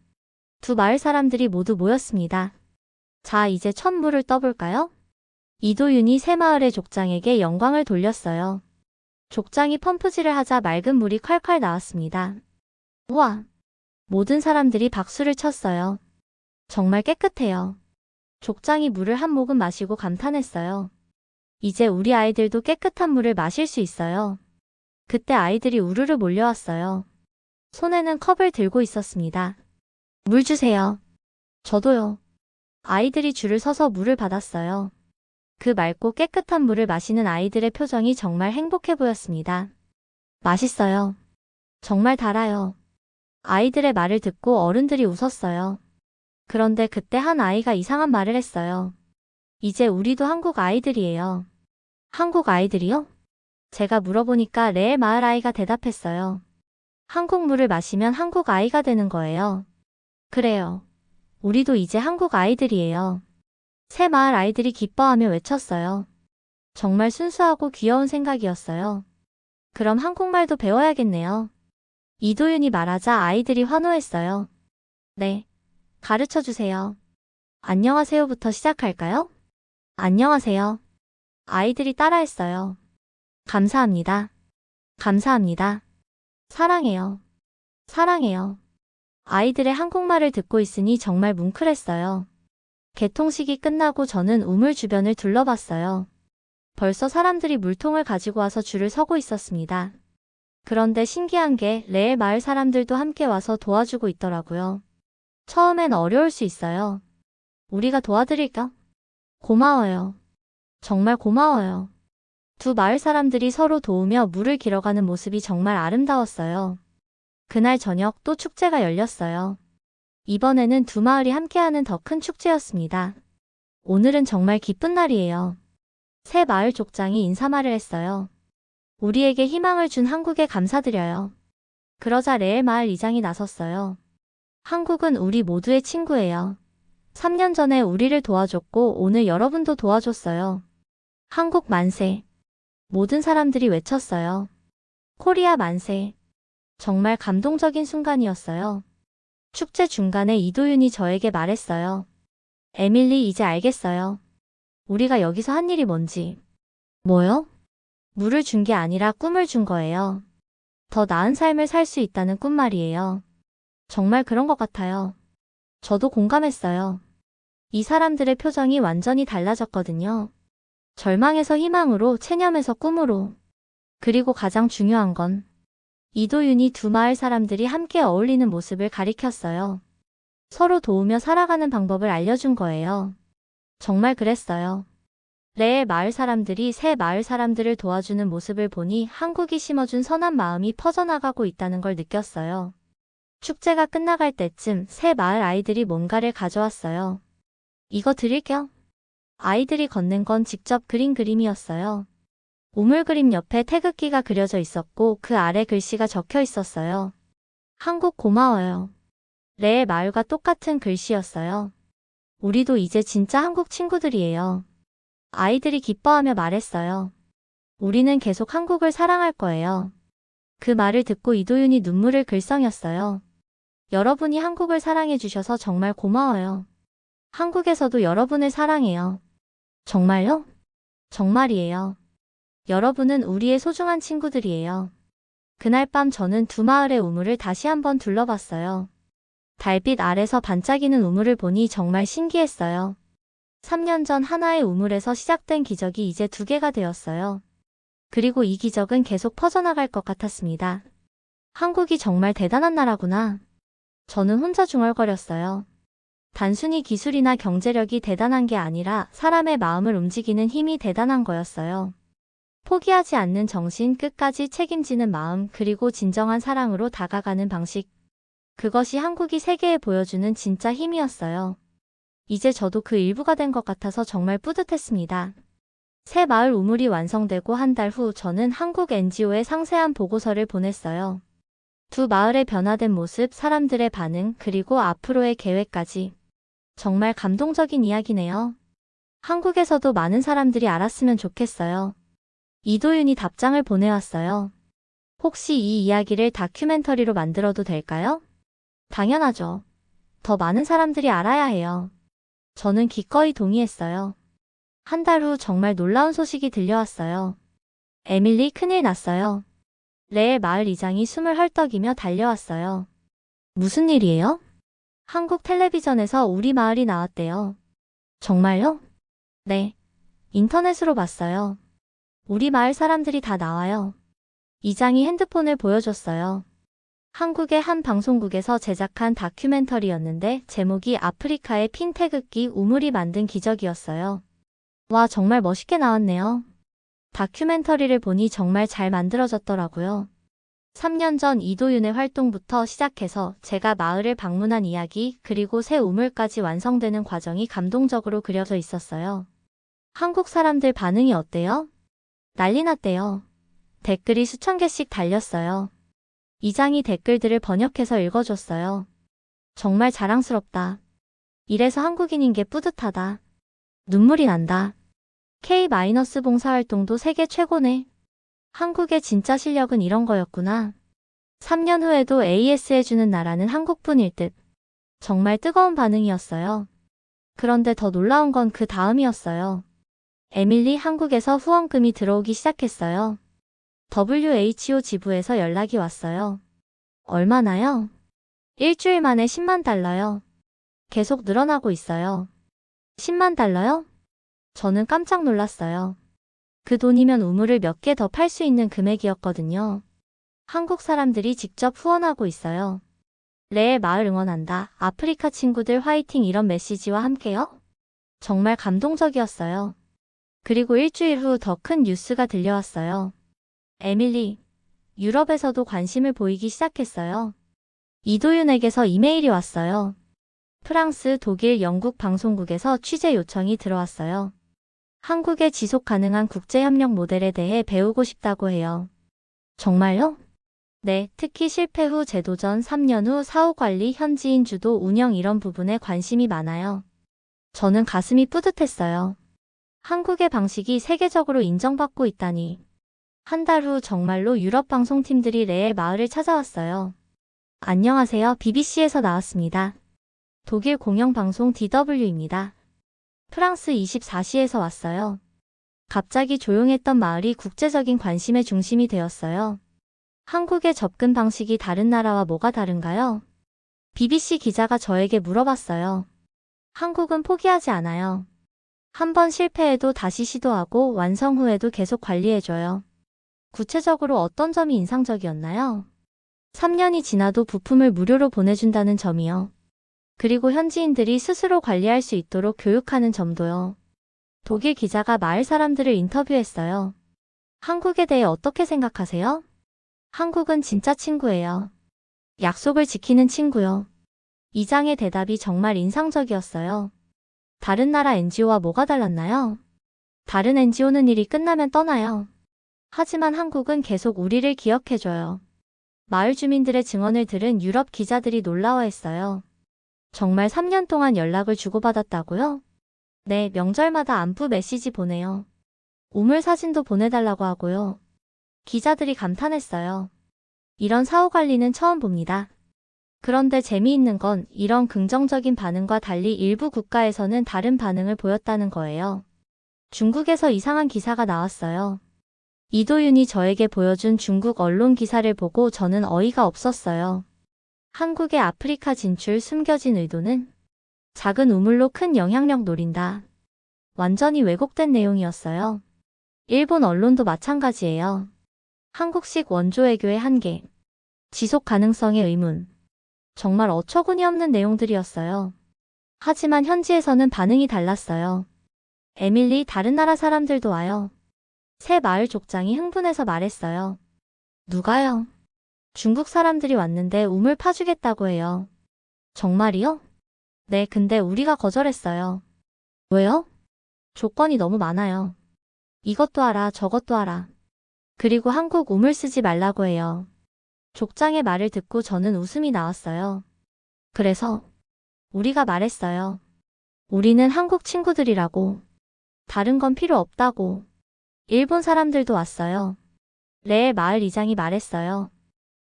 두 마을 사람들이 모두 모였습니다. 자, 이제 첫 물을 떠볼까요? 이도윤이 새 마을의 족장에게 영광을 돌렸어요. 족장이 펌프질을 하자 맑은 물이 콸콸 나왔습니다. 우와! 모든 사람들이 박수를 쳤어요. 정말 깨끗해요. 족장이 물을 한 모금 마시고 감탄했어요. 이제 우리 아이들도 깨끗한 물을 마실 수 있어요. 그때 아이들이 우르르 몰려왔어요. 손에는 컵을 들고 있었습니다. 물 주세요. 저도요. 아이들이 줄을 서서 물을 받았어요. 그 맑고 깨끗한 물을 마시는 아이들의 표정이 정말 행복해 보였습니다. 맛있어요. 정말 달아요. 아이들의 말을 듣고 어른들이 웃었어요. 그런데 그때 한 아이가 이상한 말을 했어요. 이제 우리도 한국 아이들이에요. 한국 아이들이요? 제가 물어보니까 레엘 마을 아이가 대답했어요. 한국 물을 마시면 한국 아이가 되는 거예요. 그래요. 우리도 이제 한국 아이들이에요. 새 마을 아이들이 기뻐하며 외쳤어요. 정말 순수하고 귀여운 생각이었어요. 그럼 한국말도 배워야겠네요. 이도윤이 말하자 아이들이 환호했어요. 네. 가르쳐 주세요. 안녕하세요부터 시작할까요? 안녕하세요. 아이들이 따라했어요. 감사합니다. 감사합니다. 사랑해요. 사랑해요. 아이들의 한국말을 듣고 있으니 정말 뭉클했어요. 개통식이 끝나고 저는 우물 주변을 둘러봤어요. 벌써 사람들이 물통을 가지고 와서 줄을 서고 있었습니다. 그런데 신기한 게 레엘 마을 사람들도 함께 와서 도와주고 있더라고요. 처음엔 어려울 수 있어요. 우리가 도와드릴까? 고마워요. 정말 고마워요. 두 마을 사람들이 서로 도우며 물을 길어가는 모습이 정말 아름다웠어요. 그날 저녁 또 축제가 열렸어요. 이번에는 두 마을이 함께하는 더 큰 축제였습니다. 오늘은 정말 기쁜 날이에요. 새 마을 족장이 인사말을 했어요. 우리에게 희망을 준 한국에 감사드려요. 그러자 레엘 마을 이장이 나섰어요. 한국은 우리 모두의 친구예요. 3년 전에 우리를 도와줬고 오늘 여러분도 도와줬어요. 한국 만세. 모든 사람들이 외쳤어요. 코리아 만세. 정말 감동적인 순간이었어요. 축제 중간에 이도윤이 저에게 말했어요. 에밀리, 이제 알겠어요. 우리가 여기서 한 일이 뭔지. 뭐요? 물을 준 게 아니라 꿈을 준 거예요. 더 나은 삶을 살 수 있다는 꿈 말이에요. 정말 그런 것 같아요. 저도 공감했어요. 이 사람들의 표정이 완전히 달라졌거든요. 절망에서 희망으로, 체념에서 꿈으로. 그리고 가장 중요한 건 이도윤이 두 마을 사람들이 함께 어울리는 모습을 가리켰어요. 서로 도우며 살아가는 방법을 알려준 거예요. 정말 그랬어요. 레의 마을 사람들이 새 마을 사람들을 도와주는 모습을 보니 한국이 심어준 선한 마음이 퍼져나가고 있다는 걸 느꼈어요. 축제가 끝나갈 때쯤 새 마을 아이들이 뭔가를 가져왔어요. 이거 드릴게요. 아이들이 건넨 건 직접 그린 그림이었어요. 우물 그림 옆에 태극기가 그려져 있었고 그 아래 글씨가 적혀 있었어요. 한국 고마워요. 레의 마을과 똑같은 글씨였어요. 우리도 이제 진짜 한국 친구들이에요. 아이들이 기뻐하며 말했어요. 우리는 계속 한국을 사랑할 거예요. 그 말을 듣고 이도윤이 눈물을 글썽였어요. 여러분이 한국을 사랑해 주셔서 정말 고마워요. 한국에서도 여러분을 사랑해요. 정말요? 정말이에요. 여러분은 우리의 소중한 친구들이에요. 그날 밤 저는 두 마을의 우물을 다시 한번 둘러봤어요. 달빛 아래서 반짝이는 우물을 보니 정말 신기했어요. 3년 전 하나의 우물에서 시작된 기적이 이제 두 개가 되었어요. 그리고 이 기적은 계속 퍼져나갈 것 같았습니다. 한국이 정말 대단한 나라구나. 저는 혼자 중얼거렸어요. 단순히 기술이나 경제력이 대단한 게 아니라 사람의 마음을 움직이는 힘이 대단한 거였어요. 포기하지 않는 정신, 끝까지 책임지는 마음, 그리고 진정한 사랑으로 다가가는 방식. 그것이 한국이 세계에 보여주는 진짜 힘이었어요. 이제 저도 그 일부가 된 것 같아서 정말 뿌듯했습니다. 새 마을 우물이 완성되고 한 달 후 저는 한국 NGO에 상세한 보고서를 보냈어요. 두 마을의 변화된 모습, 사람들의 반응, 그리고 앞으로의 계획까지. 정말 감동적인 이야기네요. 한국에서도 많은 사람들이 알았으면 좋겠어요. 이도윤이 답장을 보내왔어요. 혹시 이 이야기를 다큐멘터리로 만들어도 될까요? 당연하죠. 더 많은 사람들이 알아야 해요. 저는 기꺼이 동의했어요. 한 달 후 정말 놀라운 소식이 들려왔어요. 에밀리, 큰일 났어요. 레의 마을 이장이 숨을 헐떡이며 달려왔어요. 무슨 일이에요? 한국 텔레비전에서 우리 마을이 나왔대요. 정말요? 네. 인터넷으로 봤어요. 우리 마을 사람들이 다 나와요. 이장이 핸드폰을 보여줬어요. 한국의 한 방송국에서 제작한 다큐멘터리였는데 제목이 아프리카의 핀 태극기 우물이 만든 기적이었어요. 와, 정말 멋있게 나왔네요. 다큐멘터리를 보니 정말 잘 만들어졌더라고요. 3년 전 이도윤의 활동부터 시작해서 제가 마을을 방문한 이야기, 그리고 새 우물까지 완성되는 과정이 감동적으로 그려져 있었어요. 한국 사람들 반응이 어때요? 난리 났대요. 댓글이 수천 개씩 달렸어요. 이장이 댓글들을 번역해서 읽어줬어요. 정말 자랑스럽다. 이래서 한국인인 게 뿌듯하다. 눈물이 난다. K-봉사활동도 세계 최고네. 한국의 진짜 실력은 이런 거였구나. 3년 후에도 AS 해주는 나라는 한국뿐일 듯. 정말 뜨거운 반응이었어요. 그런데 더 놀라운 건 그 다음이었어요. 에밀리, 한국에서 후원금이 들어오기 시작했어요. WHO 지부에서 연락이 왔어요. 얼마나요? 일주일 만에 10만 달러요. 계속 늘어나고 있어요. 10만 달러요? 저는 깜짝 놀랐어요. 그 돈이면 우물을 몇 개 더 팔 수 있는 금액이었거든요. 한국 사람들이 직접 후원하고 있어요. 레의 마을 응원한다. 아프리카 친구들 화이팅, 이런 메시지와 함께요. 정말 감동적이었어요. 그리고 일주일 후 더 큰 뉴스가 들려왔어요. 에밀리, 유럽에서도 관심을 보이기 시작했어요. 이도윤에게서 이메일이 왔어요. 프랑스, 독일, 영국 방송국에서 취재 요청이 들어왔어요. 한국의 지속 가능한 국제협력 모델에 대해 배우고 싶다고 해요. 정말요? 네, 특히 실패 후 재도전, 3년 후 사후 관리, 현지인 주도, 운영 이런 부분에 관심이 많아요. 저는 가슴이 뿌듯했어요. 한국의 방식이 세계적으로 인정받고 있다니. 한 달 후 정말로 유럽 방송팀들이 레의 마을을 찾아왔어요. 안녕하세요. BBC에서 나왔습니다. 독일 공영방송 DW입니다. 프랑스 24시에서 왔어요. 갑자기 조용했던 마을이 국제적인 관심의 중심이 되었어요. 한국의 접근 방식이 다른 나라와 뭐가 다른가요? BBC 기자가 저에게 물어봤어요. 한국은 포기하지 않아요. 한 번 실패해도 다시 시도하고 완성 후에도 계속 관리해줘요. 구체적으로 어떤 점이 인상적이었나요? 3년이 지나도 부품을 무료로 보내준다는 점이요. 그리고 현지인들이 스스로 관리할 수 있도록 교육하는 점도요. 독일 기자가 마을 사람들을 인터뷰했어요. 한국에 대해 어떻게 생각하세요? 한국은 진짜 친구예요. 약속을 지키는 친구요. 이장의 대답이 정말 인상적이었어요. 다른 나라 NGO와 뭐가 달랐나요? 다른 NGO는 일이 끝나면 떠나요. 하지만 한국은 계속 우리를 기억해줘요. 마을 주민들의 증언을 들은 유럽 기자들이 놀라워했어요. 정말 3년 동안 연락을 주고받았다고요? 네, 명절마다 안부 메시지 보내요. 우물 사진도 보내달라고 하고요. 기자들이 감탄했어요. 이런 사후 관리는 처음 봅니다. 그런데 재미있는 건 이런 긍정적인 반응과 달리 일부 국가에서는 다른 반응을 보였다는 거예요. 중국에서 이상한 기사가 나왔어요. 이도윤이 저에게 보여준 중국 언론 기사를 보고 저는 어이가 없었어요. 한국의 아프리카 진출 숨겨진 의도는 작은 우물로 큰 영향력 노린다. 완전히 왜곡된 내용이었어요. 일본 언론도 마찬가지예요. 한국식 원조 외교의 한계, 지속 가능성의 의문. 정말 어처구니 없는 내용들이었어요. 하지만 현지에서는 반응이 달랐어요. 에밀리, 다른 나라 사람들도 와요. 새 마을 족장이 흥분해서 말했어요. 누가요? 중국 사람들이 왔는데 우물 파주겠다고 해요. 정말이요? 네, 근데 우리가 거절했어요. 왜요? 조건이 너무 많아요. 이것도 하라, 저것도 하라. 그리고 한국 우물 쓰지 말라고 해요. 족장의 말을 듣고 저는 웃음이 나왔어요. 그래서 우리가 말했어요. 우리는 한국 친구들이라고. 다른 건 필요 없다고. 일본 사람들도 왔어요. 레의 마을 이장이 말했어요.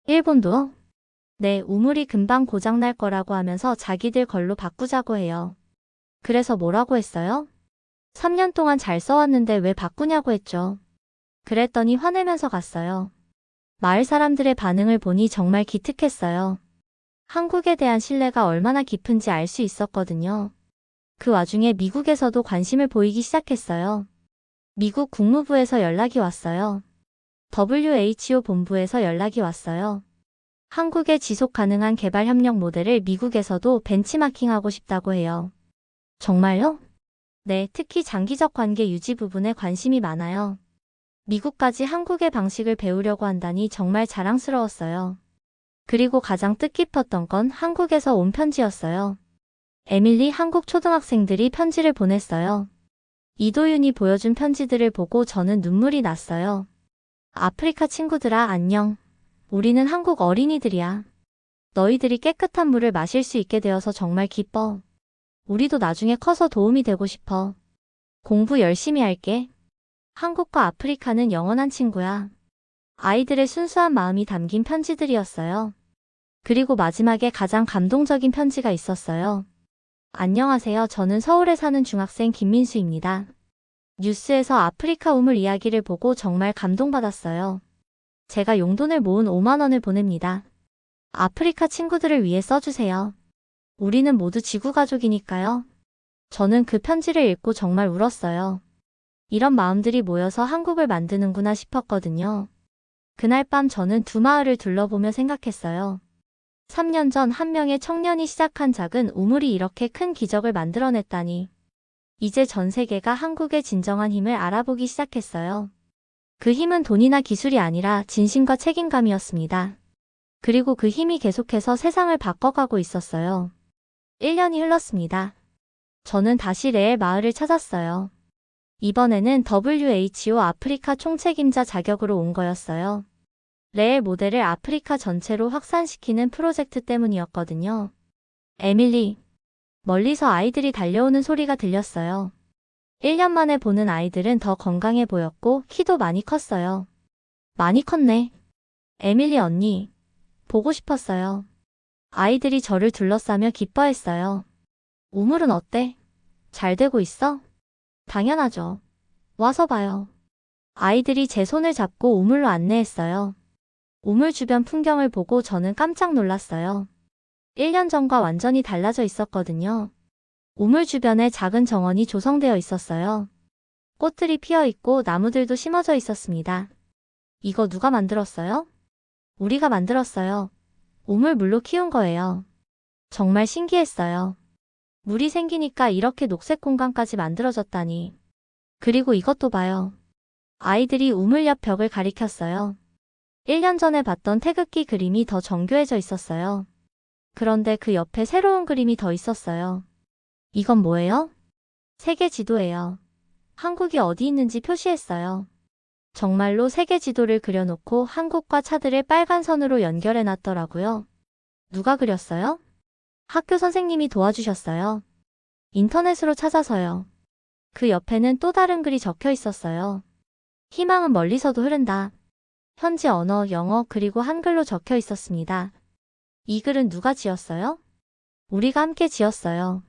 일본도요? 네, 우물이 금방 고장날 거라고 하면서 자기들 걸로 바꾸자고 해요. 그래서 뭐라고 했어요? 3년 동안 잘 써왔는데 왜 바꾸냐고 했죠. 그랬더니 화내면서 갔어요. 마을 사람들의 반응을 보니 정말 기특했어요. 한국에 대한 신뢰가 얼마나 깊은지 알 수 있었거든요. 그 와중에 미국에서도 관심을 보이기 시작했어요. 미국 국무부에서 연락이 왔어요. WHO 본부에서 연락이 왔어요. 한국의 지속 가능한 개발 협력 모델을 미국에서도 벤치마킹하고 싶다고 해요. 정말요? 네, 특히 장기적 관계 유지 부분에 관심이 많아요. 미국까지 한국의 방식을 배우려고 한다니 정말 자랑스러웠어요. 그리고 가장 뜻깊었던 건 한국에서 온 편지였어요. 에밀리, 한국 초등학생들이 편지를 보냈어요. 이도윤이 보여준 편지들을 보고 저는 눈물이 났어요. 아프리카 친구들아, 안녕. 우리는 한국 어린이들이야. 너희들이 깨끗한 물을 마실 수 있게 되어서 정말 기뻐. 우리도 나중에 커서 도움이 되고 싶어. 공부 열심히 할게. 한국과 아프리카는 영원한 친구야. 아이들의 순수한 마음이 담긴 편지들이었어요. 그리고 마지막에 가장 감동적인 편지가 있었어요. 안녕하세요. 저는 서울에 사는 중학생 김민수입니다. 뉴스에서 아프리카 우물 이야기를 보고 정말 감동받았어요. 제가 용돈을 모은 5만 원을 보냅니다. 아프리카 친구들을 위해 써주세요. 우리는 모두 지구가족이니까요. 저는 그 편지를 읽고 정말 울었어요. 이런 마음들이 모여서 한국을 만드는구나 싶었거든요. 그날 밤 저는 두 마을을 둘러보며 생각했어요. 3년 전 한 명의 청년이 시작한 작은 우물이 이렇게 큰 기적을 만들어냈다니. 이제 전 세계가 한국의 진정한 힘을 알아보기 시작했어요. 그 힘은 돈이나 기술이 아니라 진심과 책임감이었습니다. 그리고 그 힘이 계속해서 세상을 바꿔가고 있었어요. 1년이 흘렀습니다. 저는 다시 레의 마을을 찾았어요. 이번에는 WHO 아프리카 총책임자 자격으로 온 거였어요. 레의 모델을 아프리카 전체로 확산시키는 프로젝트 때문이었거든요. 에밀리, 멀리서 아이들이 달려오는 소리가 들렸어요. 1년 만에 보는 아이들은 더 건강해 보였고 키도 많이 컸어요. 많이 컸네. 에밀리 언니, 보고 싶었어요. 아이들이 저를 둘러싸며 기뻐했어요. 우물은 어때? 잘 되고 있어? 당연하죠. 와서 봐요. 아이들이 제 손을 잡고 우물로 안내했어요. 우물 주변 풍경을 보고 저는 깜짝 놀랐어요. 1년 전과 완전히 달라져 있었거든요. 우물 주변에 작은 정원이 조성되어 있었어요. 꽃들이 피어 있고 나무들도 심어져 있었습니다. 이거 누가 만들었어요? 우리가 만들었어요. 우물 물로 키운 거예요. 정말 신기했어요. 물이 생기니까 이렇게 녹색 공간까지 만들어졌다니. 그리고 이것도 봐요. 아이들이 우물 옆 벽을 가리켰어요. 1년 전에 봤던 태극기 그림이 더 정교해져 있었어요. 그런데 그 옆에 새로운 그림이 더 있었어요. 이건 뭐예요? 세계 지도예요. 한국이 어디 있는지 표시했어요. 정말로 세계 지도를 그려놓고 한국과 차드를 빨간 선으로 연결해 놨더라고요. 누가 그렸어요? 학교 선생님이 도와주셨어요. 인터넷으로 찾아서요. 그 옆에는 또 다른 글이 적혀 있었어요. 희망은 멀리서도 흐른다. 현지 언어, 영어 그리고 한글로 적혀 있었습니다. 이 글은 누가 지었어요? 우리가 함께 지었어요.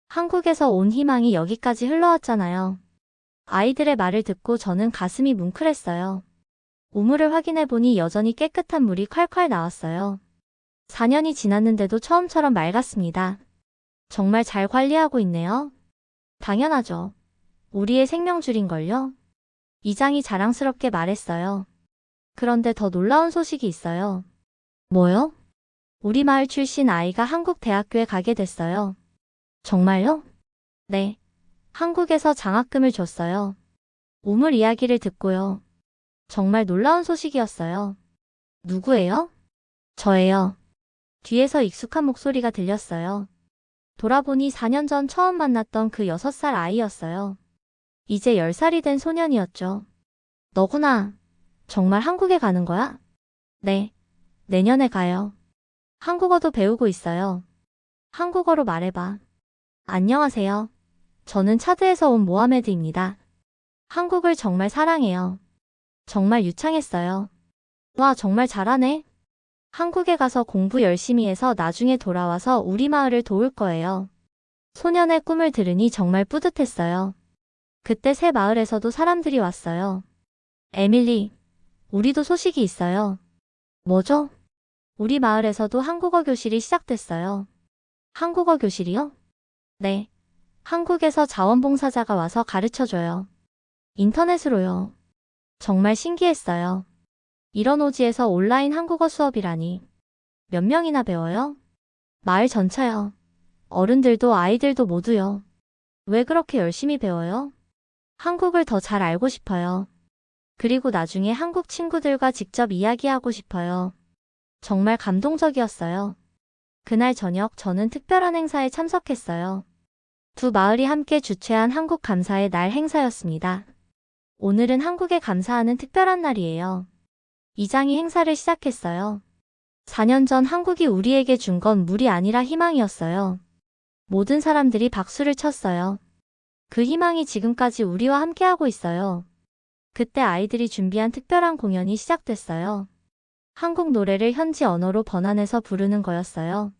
한국에서 온 희망이 여기까지 흘러왔잖아요. 아이들의 말을 듣고 저는 가슴이 뭉클했어요. 우물을 확인해보니 여전히 깨끗한 물이 콸콸 나왔어요. 4년이 지났는데도 처음처럼 맑았습니다. 정말 잘 관리하고 있네요. 당연하죠. 우리의 생명줄인걸요. 이장이 자랑스럽게 말했어요. 그런데 더 놀라운 소식이 있어요. 뭐요? 우리 마을 출신 아이가 한국 대학교에 가게 됐어요. 정말요? 네. 한국에서 장학금을 줬어요. 우물 이야기를 듣고요. 정말 놀라운 소식이었어요. 누구예요? 저예요. 뒤에서 익숙한 목소리가 들렸어요. 돌아보니 4년 전 처음 만났던 그 6살 아이였어요. 이제 10살이 된 소년이었죠. 너구나. 정말 한국에 가는 거야? 네. 내년에 가요. 한국어도 배우고 있어요. 한국어로 말해봐. 안녕하세요. 저는 차드에서 온 모하메드입니다. 한국을 정말 사랑해요. 정말 유창했어요. 와, 정말 잘하네. 한국에 가서 공부 열심히 해서 나중에 돌아와서 우리 마을을 도울 거예요. 소년의 꿈을 들으니 정말 뿌듯했어요. 그때 새 마을에서도 사람들이 왔어요. 에밀리, 우리도 소식이 있어요. 뭐죠? 우리 마을에서도 한국어 교실이 시작됐어요. 한국어 교실이요? 네. 한국에서 자원봉사자가 와서 가르쳐줘요. 인터넷으로요. 정말 신기했어요. 이런 오지에서 온라인 한국어 수업이라니. 몇 명이나 배워요? 마을 전체요. 어른들도 아이들도 모두요. 왜 그렇게 열심히 배워요? 한국을 더 잘 알고 싶어요. 그리고 나중에 한국 친구들과 직접 이야기하고 싶어요. 정말 감동적이었어요. 그날 저녁 저는 특별한 행사에 참석했어요. 두 마을이 함께 주최한 한국 감사의 날 행사였습니다. 오늘은 한국에 감사하는 특별한 날이에요. 이장이 행사를 시작했어요. 4년 전 한국이 우리에게 준 건 물이 아니라 희망이었어요. 모든 사람들이 박수를 쳤어요. 그 희망이 지금까지 우리와 함께하고 있어요. 그때 아이들이 준비한 특별한 공연이 시작됐어요. 한국 노래를 현지 언어로 번안해서 부르는 거였어요.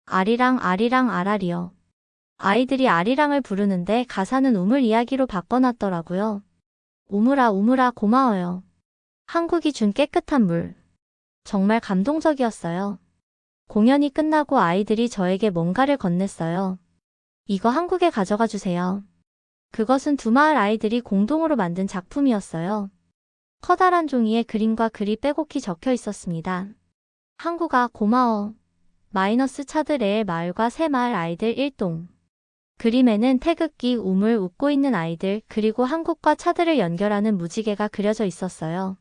아리랑 아리랑 아라리요. 아이들이 아리랑을 부르는데 가사는 우물 이야기로 바꿔놨더라고요. 우물아 우물아 고마워요. 한국이 준 깨끗한 물. 정말 감동적이었어요. 공연이 끝나고 아이들이 저에게 뭔가를 건넸어요. 이거 한국에 가져가 주세요. 그것은 두 마을 아이들이 공동으로 만든 작품이었어요. 커다란 종이에 그림과 글이 빼곡히 적혀 있었습니다. 한국아 고마워. 마이너스 차드레의 마을과 새 마을 아이들 1동. 그림에는 태극기, 우물, 웃고 있는 아이들, 그리고 한국과 차드를 연결하는 무지개가 그려져 있었어요.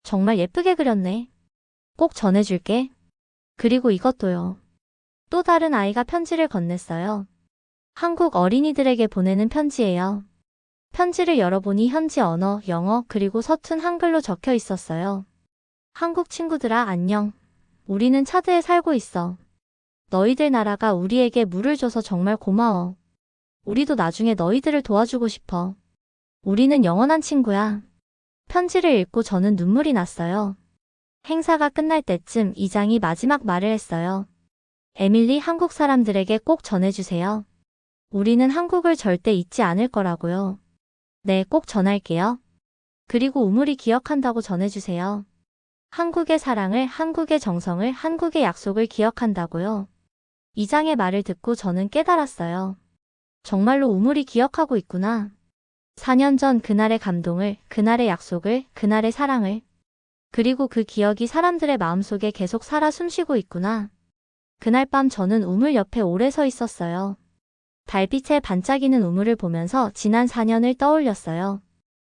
정말 예쁘게 그렸네. 꼭 전해줄게. 그리고 이것도요. 또 다른 아이가 편지를 건넸어요. 한국 어린이들에게 보내는 편지예요. 편지를 열어보니 현지 언어, 영어, 그리고 서툰 한글로 적혀 있었어요. 한국 친구들아 안녕. 우리는 차드에 살고 있어. 너희들 나라가 우리에게 물을 줘서 정말 고마워. 우리도 나중에 너희들을 도와주고 싶어. 우리는 영원한 친구야. 편지를 읽고 저는 눈물이 났어요. 행사가 끝날 때쯤 이장이 마지막 말을 했어요. 에밀리, 한국 사람들에게 꼭 전해주세요. 우리는 한국을 절대 잊지 않을 거라고요. 네, 꼭 전할게요. 그리고 우물이 기억한다고 전해주세요. 한국의 사랑을, 한국의 정성을, 한국의 약속을 기억한다고요. 이장의 말을 듣고 저는 깨달았어요. 정말로 우물이 기억하고 있구나. 4년 전 그날의 감동을, 그날의 약속을, 그날의 사랑을. 그리고 그 기억이 사람들의 마음속에 계속 살아 숨쉬고 있구나. 그날 밤 저는 우물 옆에 오래 서 있었어요. 달빛에 반짝이는 우물을 보면서 지난 4년을 떠올렸어요.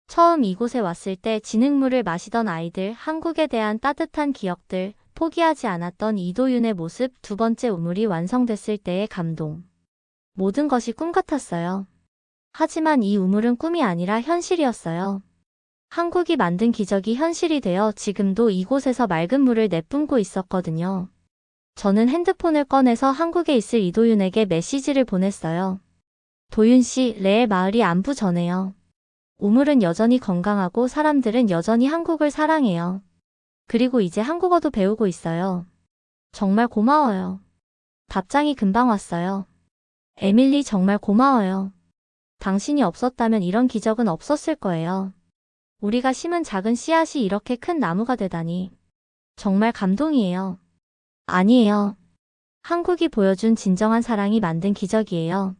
처음 이곳에 왔을 때 진흙물을 마시던 아이들, 한국에 대한 따뜻한 기억들, 포기하지 않았던 이도윤의 모습, 두 번째 우물이 완성됐을 때의 감동. 모든 것이 꿈 같았어요. 하지만 이 우물은 꿈이 아니라 현실이었어요. 한국이 만든 기적이 현실이 되어 지금도 이곳에서 맑은 물을 내뿜고 있었거든요. 저는 핸드폰을 꺼내서 한국에 있을 이도윤에게 메시지를 보냈어요. 도윤 씨, 레의 마을이 안부 전해요. 우물은 여전히 건강하고 사람들은 여전히 한국을 사랑해요. 그리고 이제 한국어도 배우고 있어요. 정말 고마워요. 답장이 금방 왔어요. 에밀리, 정말 고마워요. 당신이 없었다면 이런 기적은 없었을 거예요. 우리가 심은 작은 씨앗이 이렇게 큰 나무가 되다니. 정말 감동이에요. 아니에요. 한국이 보여준 진정한 사랑이 만든 기적이에요.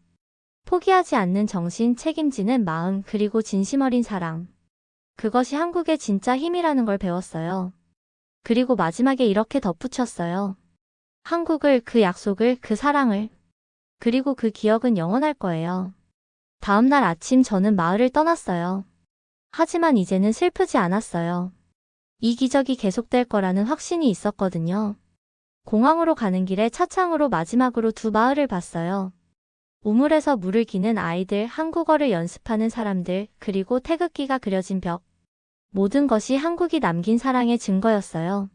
포기하지 않는 정신, 책임지는 마음, 그리고 진심 어린 사랑. 그것이 한국의 진짜 힘이라는 걸 배웠어요. 그리고 마지막에 이렇게 덧붙였어요. 한국을, 그 약속을, 그 사랑을. 그리고 그 기억은 영원할 거예요. 다음 날 아침 저는 마을을 떠났어요. 하지만 이제는 슬프지 않았어요. 이 기적이 계속될 거라는 확신이 있었거든요. 공항으로 가는 길에 차창으로 마지막으로 두 마을을 봤어요. 우물에서 물을 기는 아이들, 한국어를 연습하는 사람들, 그리고 태극기가 그려진 벽. 모든 것이 한국이 남긴 사랑의 증거였어요.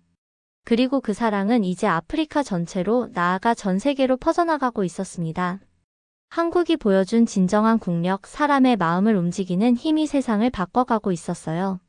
그리고 그 사랑은 이제 아프리카 전체로, 나아가 전 세계로 퍼져나가고 있었습니다. 한국이 보여준 진정한 국력, 사람의 마음을 움직이는 힘이 세상을 바꿔가고 있었어요.